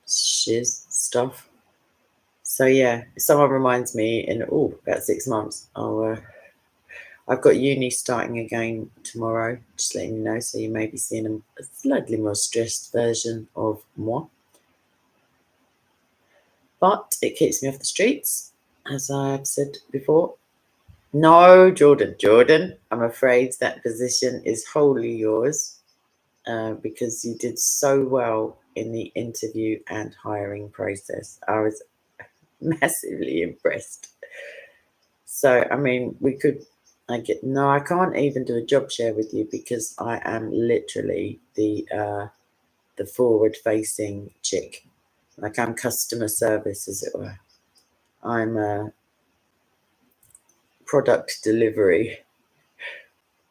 shiz stuff. So yeah, if someone reminds me in about 6 months, I've got uni starting again tomorrow, just letting you know. So you may be seeing a slightly more stressed version of moi. But it keeps me off the streets, as I've said before. No, Jordan, I'm afraid that position is wholly yours because you did so well in the interview and hiring process. I was massively impressed. So, I mean, I can't even do a job share with you because I am literally the forward-facing chick. I'm customer service, as it were. I'm product delivery.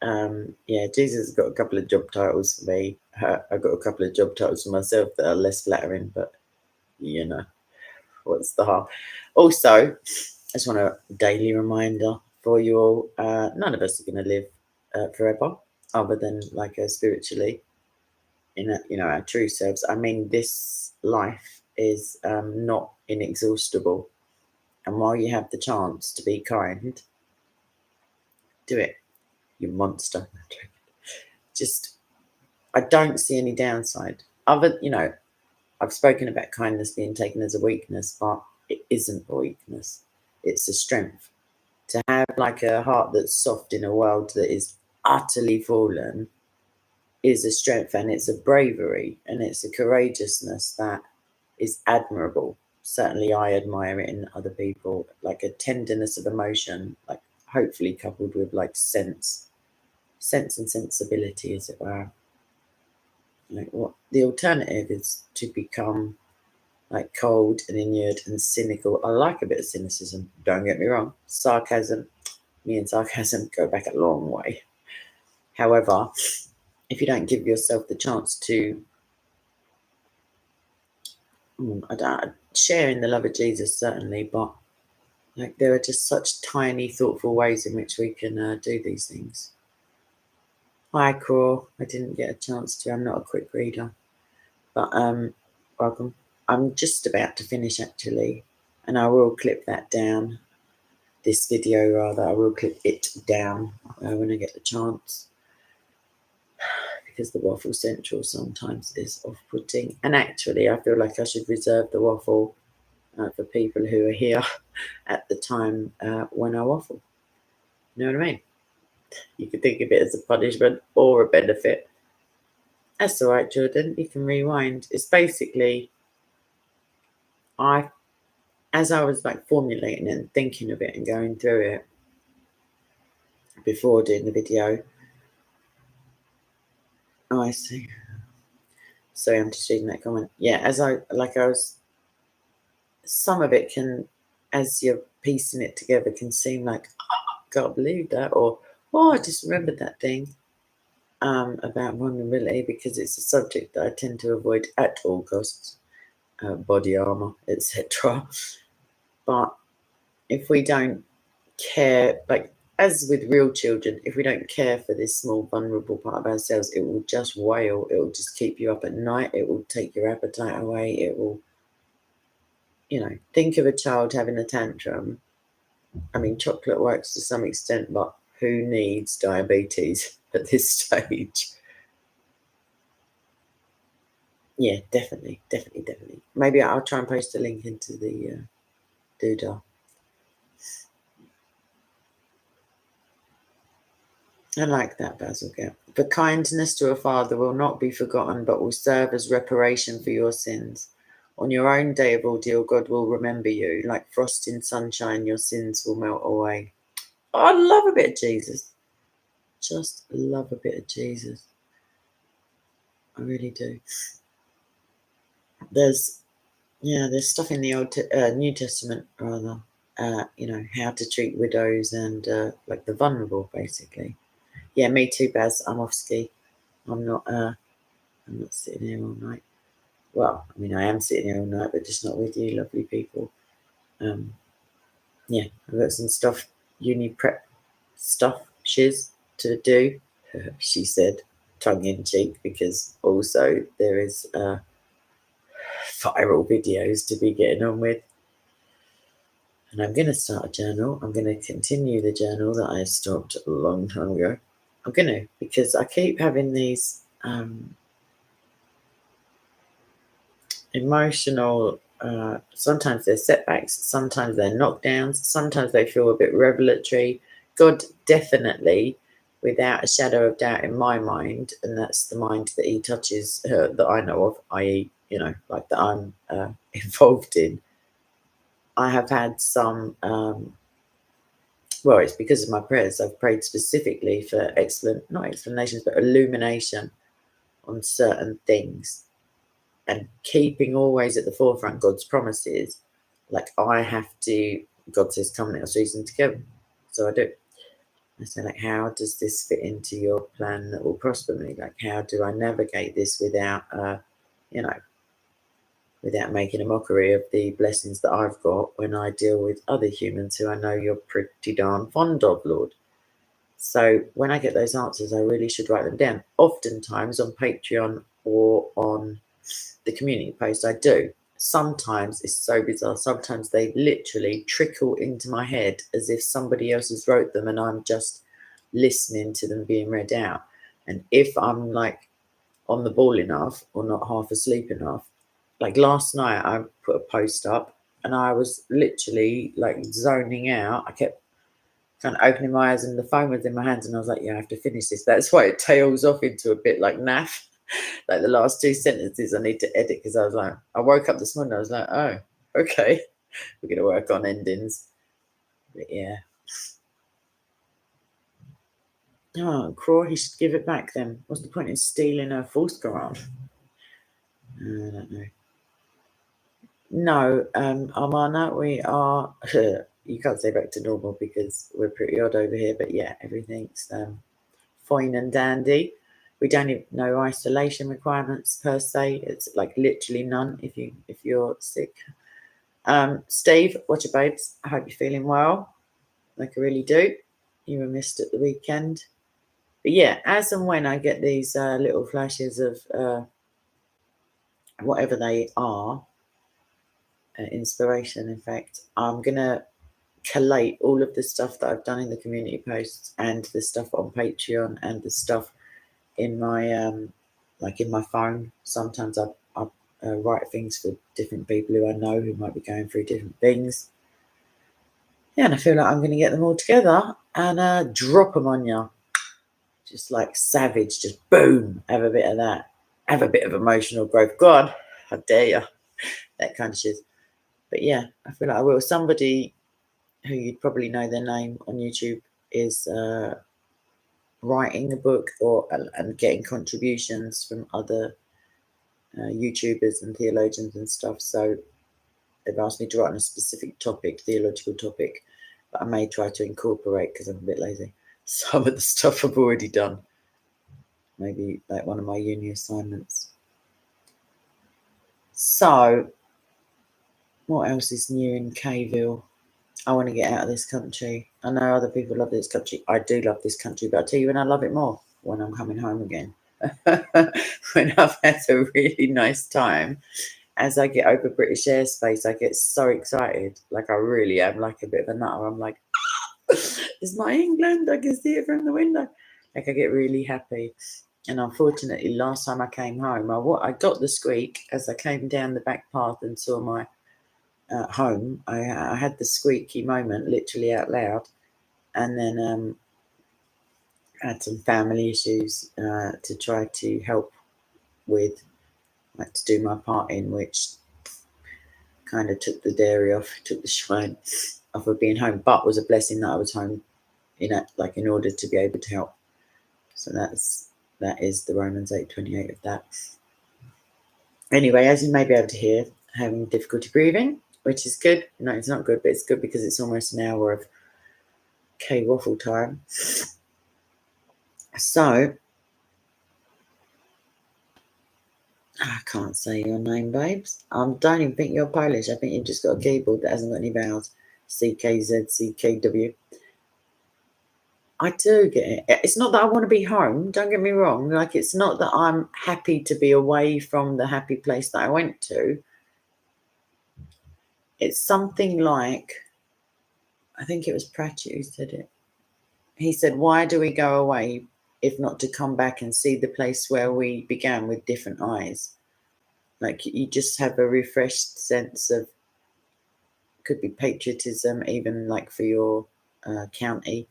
Jesus has got a couple of job titles for me. I've got a couple of job titles for myself that are less flattering, but what's the harm? Also, I just want a daily reminder for you all. None of us are going to live forever, other than spiritually, in our true selves. I mean, this life is not inexhaustible, and while you have the chance to be kind, do it, you monster. I don't see any downside. I've spoken about kindness being taken as a weakness, but it isn't a weakness. It's a strength. To have a heart that's soft in a world that is utterly fallen is a strength, and it's a bravery and it's a courageousness that is admirable. Certainly I admire it in other people, a tenderness of emotion, hopefully coupled with sense and sensibility, as it were. What the alternative is to become cold and inured and cynical. I like a bit of cynicism, don't get me wrong. Sarcasm, me and sarcasm go back a long way. However, if you don't give yourself the chance to I don't, sharing the love of Jesus certainly, but like there are just such tiny, thoughtful ways in which we can do these things. Hi, Craw. I didn't get a chance to. I'm not a quick reader, but welcome. I'm just about to finish actually, and I will clip that down. This video, rather, I will clip it down when I get the chance, because the waffle central sometimes is off-putting. And actually, I feel like I should reserve the waffle for people who are here at the time when I waffle. You know what I mean? You could think of it as a punishment or a benefit. That's all right, Jordan. You can rewind. It's basically, as I was like formulating and thinking of it and going through it before doing the video. Oh, I see. Sorry, I'm just reading that comment. Yeah, some of it can, as you're piecing it together, can seem like, oh, I can't believe that, or oh, I just remembered that thing about vulnerability, because it's a subject that I tend to avoid at all costs, body armor, etc. But if we don't care, like as with real children, if we don't care for this small vulnerable part of ourselves, it will just wail. It will just keep you up at night. It will take your appetite away. It will, think of a child having a tantrum. I mean, chocolate works to some extent, but who needs diabetes at this stage? Yeah, definitely. Maybe I'll try and post a link into the doodah. I like that, Basil Gap. For kindness to a father will not be forgotten, but will serve as reparation for your sins. On your own day of ordeal, God will remember you. Like frost in sunshine, your sins will melt away. Oh, I love a bit of Jesus. Just love a bit of Jesus. I really do. There's stuff in the New Testament, rather. How to treat widows and like the vulnerable, basically. Yeah, me too, Baz. I'm off ski. I'm not sitting here all night. Well, I mean, I am sitting here all night, but just not with you, lovely people. Yeah, I've got some stuff, uni prep stuff, shiz, to do, she said, tongue in cheek, because also there is viral videos to be getting on with. And I'm going to start a journal. I'm going to continue the journal that I stopped a long time ago. I'm going to, because I keep having these emotional, sometimes they're setbacks, sometimes they're knockdowns, sometimes they feel a bit revelatory. God definitely, without a shadow of doubt in my mind, and that's the mind that he touches, that I know of, i.e., like that I'm involved in. I have had some, well, it's because of my prayers. I've prayed specifically for not explanations, but illumination on certain things, and keeping always at the forefront God's promises. Like God says, come let us reason together. So I do. I say, like, how does this fit into your plan that will prosper me? Like, how do I navigate this without, without making a mockery of the blessings that I've got when I deal with other humans who I know you're pretty darn fond of, Lord? So when I get those answers, I really should write them down. Oftentimes on Patreon or on the community post, I do. Sometimes it's so bizarre. Sometimes they literally trickle into my head as if somebody else has wrote them and I'm just listening to them being read out. And if I'm like on the ball enough or not half asleep enough, like last night I put a post up and I was literally like zoning out. I kept kind of opening my eyes and the phone was in my hands and I was like, yeah, I have to finish this. That's why it tails off into a bit like naff. Like the last two sentences I need to edit, because I woke up this morning, I was like, oh, okay, we're going to work on endings. But yeah. Oh, Craw, he should give it back then. What's the point in stealing a false Quran? I don't know. No, Armana, we are, you can't say back to normal because we're pretty odd over here, but yeah, everything's fine and dandy. We don't even know isolation requirements per se. It's like literally none if you're sick. Steve, what's your babes? I hope you're feeling well. Like I really do. You were missed at the weekend. But yeah, as and when I get these little flashes of whatever they are, inspiration, in fact, I'm going to collate all of the stuff that I've done in the community posts and the stuff on Patreon and the stuff in my like in my phone. Sometimes I write things for different people who I know who might be going through different things. Yeah, and I feel like I'm going to get them all together and drop them on you. Just like savage, just boom, have a bit of that. Have a bit of emotional growth. God, how dare you? That kind of shit. But yeah, I feel like I will. Somebody who you'd probably know their name on YouTube is writing a book and getting contributions from other YouTubers and theologians and stuff. So they've asked me to write on a specific topic, theological topic, but I may try to incorporate, because I'm a bit lazy, some of the stuff I've already done. Maybe like one of my uni assignments. So what else is new in Kville? I want to get out of this country. I know other people love this country. I do love this country, but I tell you when I love it more, when I'm coming home again. When I've had a really nice time. As I get over British airspace, I get so excited. Like I really am like a bit of a nutter. I'm like, it's my England. I can see it from the window. Like I get really happy. And unfortunately, last time I came home, I got the squeak as I came down the back path and saw my home. I had the squeaky moment, literally out loud, and then had some family issues to try to help with, like to do my part in, which kind of took the dairy off, took the shine off of being home, but was a blessing that I was home in order to be able to help. So that is the Romans 8:28 of that. Anyway, as you may be able to hear, having difficulty breathing, which is good. No, it's not good, but it's good because it's almost an hour of waffle time. So I can't say your name, babes. I don't even think you're Polish. I think you've just got a keyboard that hasn't got any vowels. CKZ, I do get it. It's not that I want to be home. Don't get me wrong. Like, it's not that I'm happy to be away from the happy place that I went to. It's something like, I think it was Pratchett who said it. He said, why do we go away if not to come back and see the place where we began with different eyes? Like, you just have a refreshed sense of, could be patriotism, even like for your county.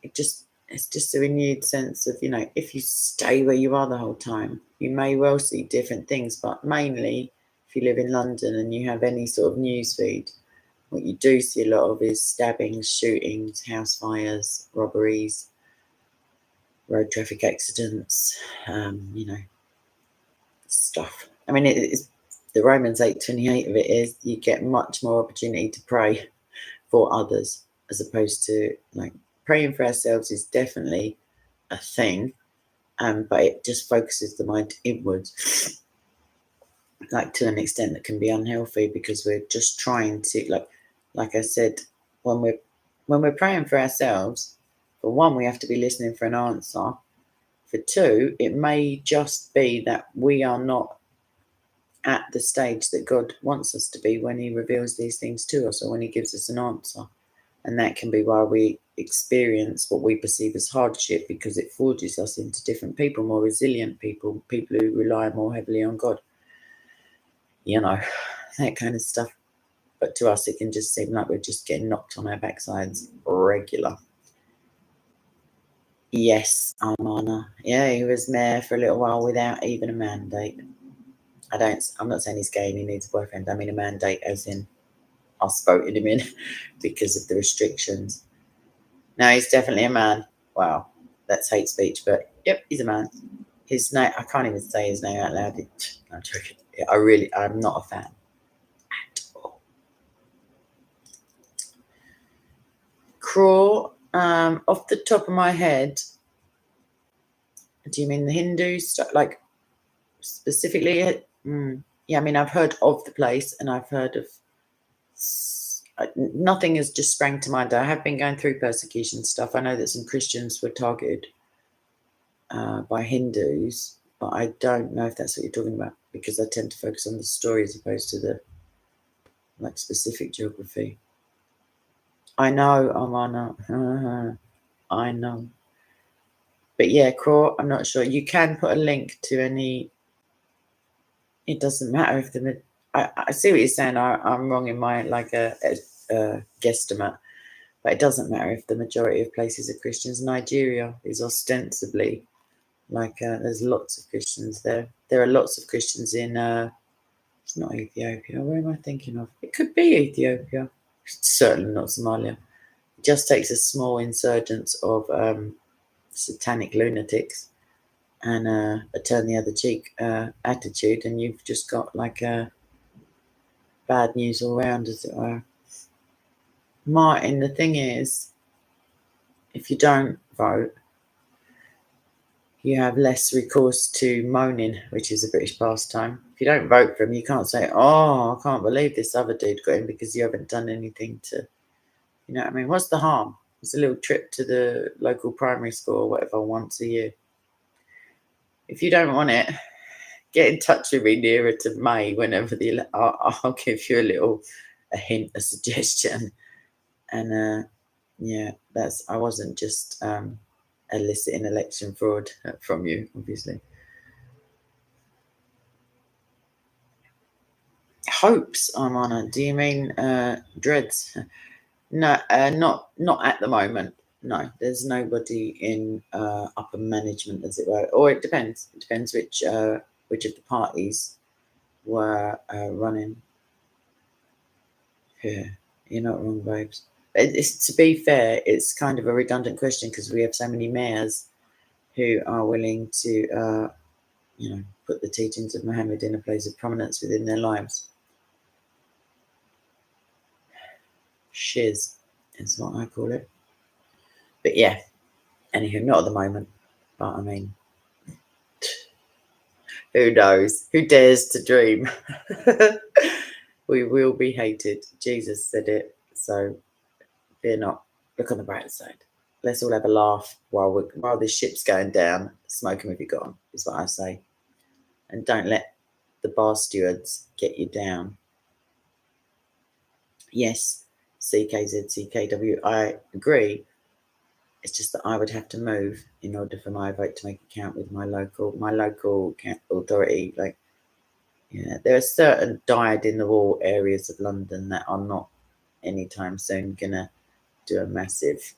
It's just a renewed sense of, if you stay where you are the whole time, you may well see different things, but mainly if you live in London and you have any sort of news feed, what you do see a lot of is stabbings, shootings, house fires, robberies, road traffic accidents, stuff. I mean, it is the Romans 8:28 of it is you get much more opportunity to pray for others, as opposed to, like, praying for ourselves is definitely a thing, but it just focuses the mind inwards, like to an extent that can be unhealthy, because we're just trying to, like I said, when we're praying for ourselves, for one, we have to be listening for an answer. For two, it may just be that we are not at the stage that God wants us to be when he reveals these things to us, or when he gives us an answer. And that can be why we experience what we perceive as hardship, because it forges us into different people, more resilient people who rely more heavily on God. That kind of stuff. But to us, it can just seem like we're just getting knocked on our backsides regular. Yes, Armana. Yeah, he was mayor for a little while without even a mandate. I'm not saying he's gay and he needs a boyfriend. I mean a mandate as in us voting him in because of the restrictions. No, he's definitely a man. Wow, that's hate speech, but yep, he's a man. His name, I can't even say his name out loud. I'm joking. I'm not a fan at all. Craw, off the top of my head, Do you mean the Hindu stuff, like specifically? Yeah, I mean, I've heard of the place, and I've heard of nothing has just sprang to mind. I have been going through persecution stuff. I know that some Christians were targeted by Hindus, but I don't know if that's what you're talking about, because I tend to focus on the story as opposed to the like specific geography. I know, Amana. I know. But yeah, Craw, I'm not sure. You can put a link to any. It doesn't matter if the. I see what you're saying. I'm wrong in my like a guesstimate, but it doesn't matter if the majority of places are Christians. Nigeria is ostensibly like there's lots of Christians there. There are lots of Christians in. It's not Ethiopia. Where am I thinking of? It could be Ethiopia. It's certainly not Somalia. It just takes a small insurgence of satanic lunatics and a turn the other cheek attitude, and you've just got like a bad news all round, as it were. Martin, the thing is, if you don't vote, you have less recourse to moaning, which is a British pastime. If you don't vote for him, you can't say, "Oh, I can't believe this other dude got in," because you haven't done anything to, you know what I mean? What's the harm? It's a little trip to the local primary school or whatever once a year. If you don't want it, get in touch with me nearer to May whenever I'll give you a hint, a suggestion. And yeah, I wasn't just eliciting election fraud from you, obviously. Hopes, Armana. Do you mean dreads? No, not at the moment. No, there's nobody in upper management, as it were. Or it depends. It depends which of the parties were running. Yeah, you're not wrong, babes. To be fair, it's kind of a redundant question because we have so many mayors who are willing to, put the teachings of Muhammad in a place of prominence within their lives. Shiz is what I call it. But yeah, anywho, not at the moment. But I mean, who knows? Who dares to dream? We will be hated. Jesus said it. So fear not. Look on the bright side. Let's all have a laugh while this ship's going down. Smoke 'em if you're gone, is what I say. And don't let the bar stewards get you down. Yes, CKZ, CKW, I agree. It's just that I would have to move in order for my vote to make it count with my local authority. Like, yeah, there are certain dyed in the wall areas of London that are not anytime soon gonna do a massive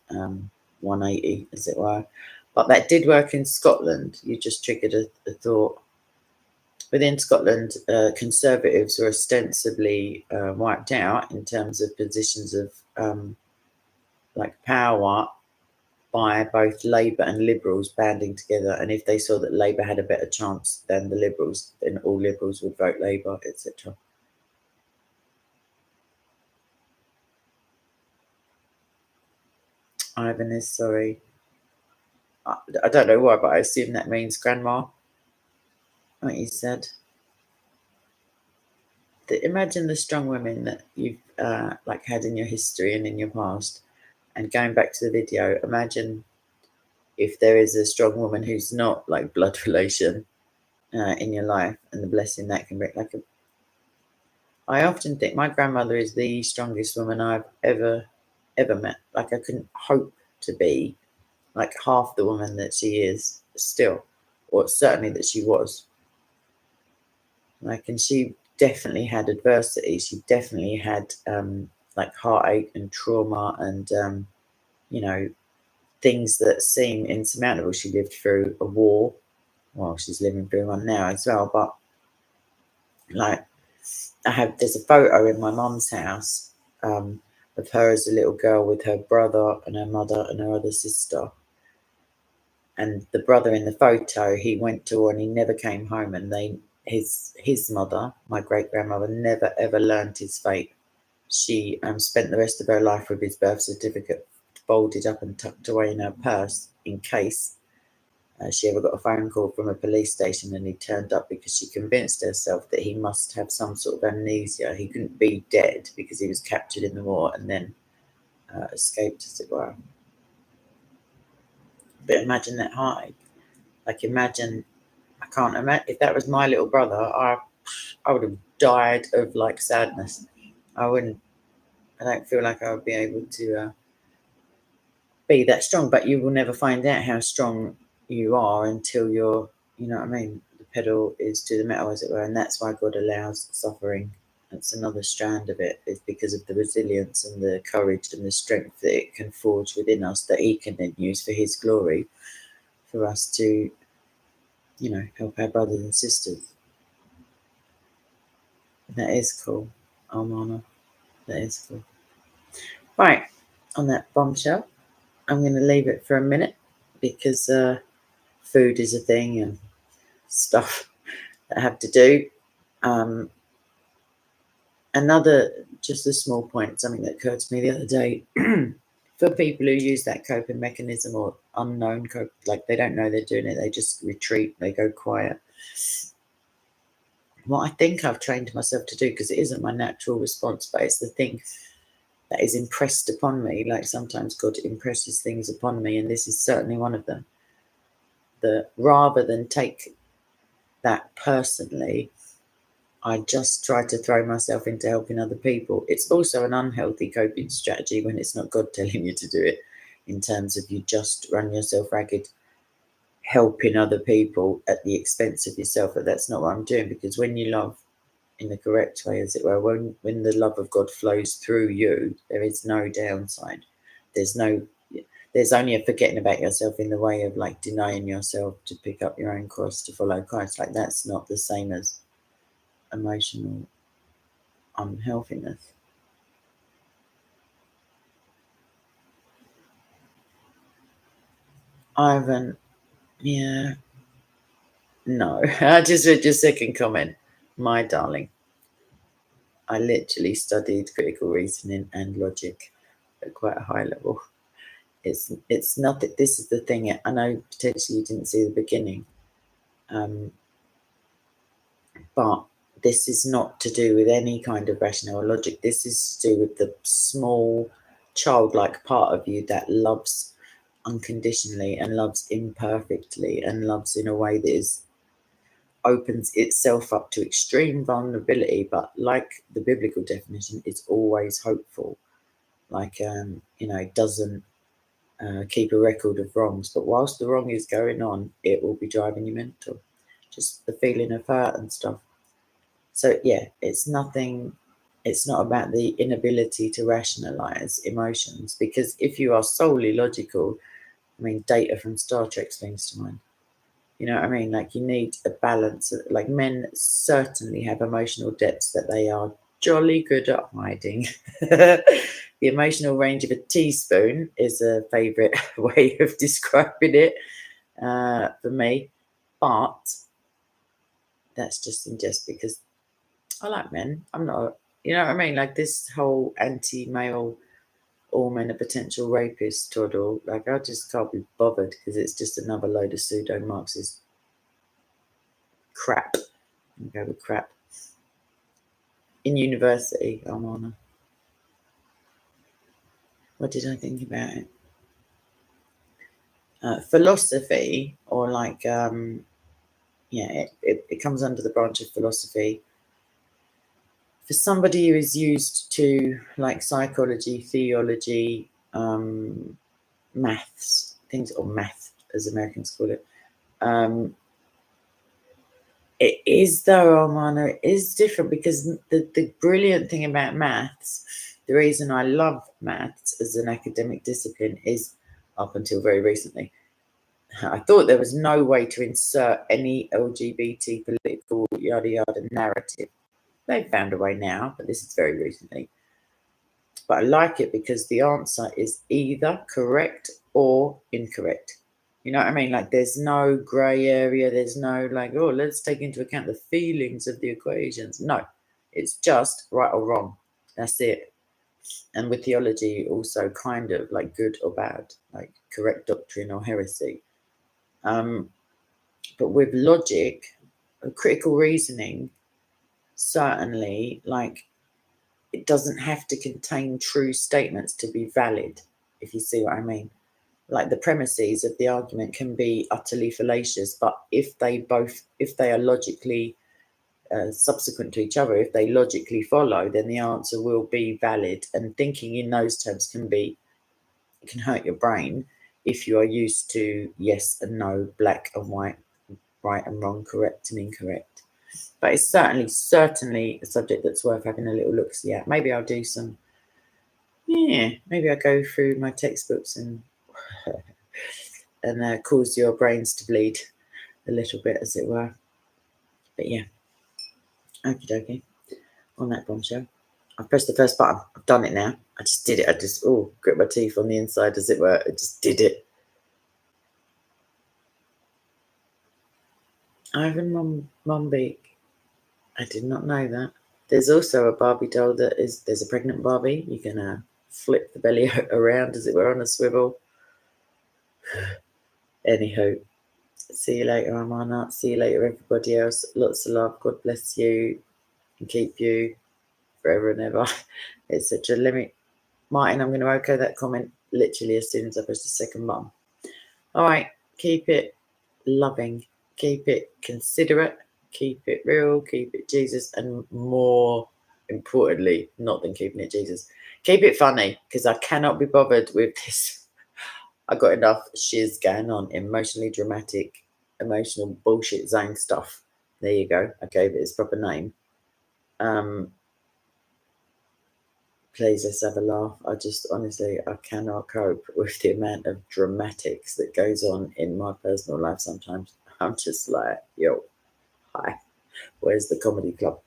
180, as it were. But that did work in Scotland. You just triggered a thought. Within Scotland, Conservatives were ostensibly wiped out in terms of positions of like power by both Labour and Liberals banding together. And if they saw that Labour had a better chance than the Liberals, then all Liberals would vote Labour, etc. Ivan is sorry. I don't know why, but I assume that means grandma. What you said. Imagine the strong women that you've like had in your history and in your past. And going back to the video, imagine if there is a strong woman who's not like blood relation in your life, and the blessing that can bring. I often think my grandmother is the strongest woman I've ever met. Like, I couldn't hope to be like half the woman that she is still, or certainly that she was. Like, and she definitely had adversity. She definitely had like heartache and trauma and things that seem insurmountable. She lived through a war. Well, she's living through one now as well. But like, there's a photo in my mum's house of her as a little girl with her brother and her mother and her other sister. And the brother in the photo, he went to war and he never came home. And his mother, my great grandmother, never ever learned his fate. She spent the rest of her life with his birth certificate folded up and tucked away in her purse in case. she ever got a phone call from a police station, and he turned up because she convinced herself that he must have some sort of amnesia. He couldn't be dead because he was captured in the war and then escaped, as it were. But imagine that high. Like, imagine, I can't imagine, if that was my little brother, I would have died of like sadness. I wouldn't, I don't feel like I would be able to be that strong, but you will never find out how strong you are until you're, you know what I mean? The pedal is to the metal, as it were, and that's why God allows suffering. That's another strand of it, is because of the resilience and the courage and the strength that it can forge within us, that He can then use for His glory, for us to, you know, help our brothers and sisters. That is cool, Almana. That is cool. Right, on that bombshell, I'm going to leave it for a minute because food is a thing and stuff that I have to do. Just a small point, something that occurred to me the other day. For people who use that coping mechanism or unknown cope, like they don't know they're doing it, they just retreat, they go quiet. What I think I've trained myself to do, because it isn't my natural response, but it's the thing that is impressed upon me. Like sometimes God impresses things upon me, and this is certainly one of them. That rather than take that personally, I just try to throw myself into helping other people. It's also an unhealthy coping strategy when it's not God telling you to do it, in terms of you just run yourself ragged helping other people at the expense of yourself. But that's not what I'm doing, because when you love in the correct way, as it were, when the love of God flows through you, there is no downside. There's only a forgetting about yourself in the way of like denying yourself to pick up your own cross to follow Christ. Like that's not the same as emotional unhealthiness. Ivan, yeah, no. I just read your second comment, my darling. I literally studied critical reasoning and logic at quite a high level. It's not that this is the thing. I know potentially you didn't see the beginning, but this is not to do with any kind of rational logic. This is to do with the small childlike part of you that loves unconditionally and loves imperfectly and loves in a way that is opens itself up to extreme vulnerability, but like the biblical definition, it's always hopeful. Like it doesn't keep a record of wrongs, but whilst the wrong is going on, it will be driving you mental. Just the feeling of hurt and stuff. So yeah, it's nothing. It's not about the inability to rationalize emotions, because if you are solely logical, I mean, Data from Star Trek springs to mind. You know what I mean? Like you need a balance. Like men certainly have emotional depths that they are jolly good at hiding. The emotional range of a teaspoon is a favourite way of describing it for me. But that's just because I like men. I'm not, you know what I mean? Like this whole anti-male, all men are potential rapists twaddle. Like I just can't be bothered because it's just another load of pseudo-Marxist crap. I'm go with crap. In university, Almana, what did I think about it? Philosophy, or like, it comes under the branch of philosophy. For somebody who is used to like psychology, theology, maths, things, or math as Americans call it, it is though, Almana, it is different, because the brilliant thing about maths, the reason I love maths as an academic discipline is, up until very recently, I thought there was no way to insert any LGBT political yada yada narrative. They've found a way now, but this is very recently. But I like it because the answer is either correct or incorrect. You know what I mean? Like there's no grey area. There's no like, oh, let's take into account the feelings of the equations. No, it's just right or wrong. That's it. And with theology, also kind of like good or bad, like correct doctrine or heresy. But with logic, critical reasoning, certainly, like, it doesn't have to contain true statements to be valid, if you see what I mean. Like, the premises of the argument can be utterly fallacious, but if they are logically subsequent to each other, if they logically follow, then the answer will be valid. And thinking in those terms can hurt your brain if you are used to yes and no, black and white, right and wrong, correct and incorrect. But it's certainly a subject that's worth having a little look-see at. Maybe I'll do some, maybe I'll go through my textbooks and cause your brains to bleed a little bit, as it were. But yeah, okie dokie. On that bombshell, I've pressed the first button. I've done it now. I just did it. I just grit my teeth on the inside, as it were. I just did it. Ivan Mombeek. I did not know that. There's also a Barbie doll there's a pregnant Barbie. You can flip the belly around, as it were, on a swivel. Anywho, see you later, Amana. See you later, everybody else. Lots of love. God bless you and keep you forever and ever. It's such a limit. Martin, I'm going to echo that comment literally as soon as I press the second button. All right, keep it loving, keep it considerate, keep it real, keep it Jesus, and more importantly, not than keeping it Jesus, keep it funny, because I cannot be bothered with this. I got enough shiz going on, emotionally dramatic, emotional bullshit zone stuff. There you go. I gave it its proper name. Please, let's have a laugh. I just honestly, I cannot cope with the amount of dramatics that goes on in my personal life sometimes. I'm just like, yo, hi, where's the comedy club?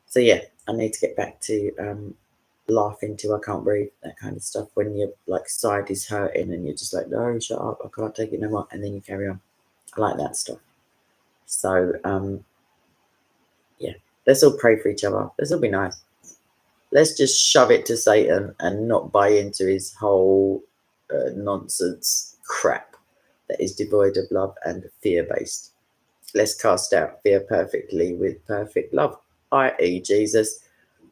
So yeah, I need to get back to laughing till I can't breathe, that kind of stuff. When your like side is hurting and you're just like, no, shut up, I can't take it no more, and then you carry on. I like that stuff. So yeah, let's all pray for each other. Let's all be nice. Let's just shove it to Satan and not buy into his whole nonsense crap that is devoid of love and fear-based. Let's cast out fear perfectly with perfect love, i.e. Jesus.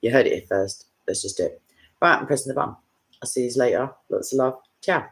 You heard it here first. Let's just do it. Right, I'm pressing the button. I'll see you later. Lots of love. Ciao.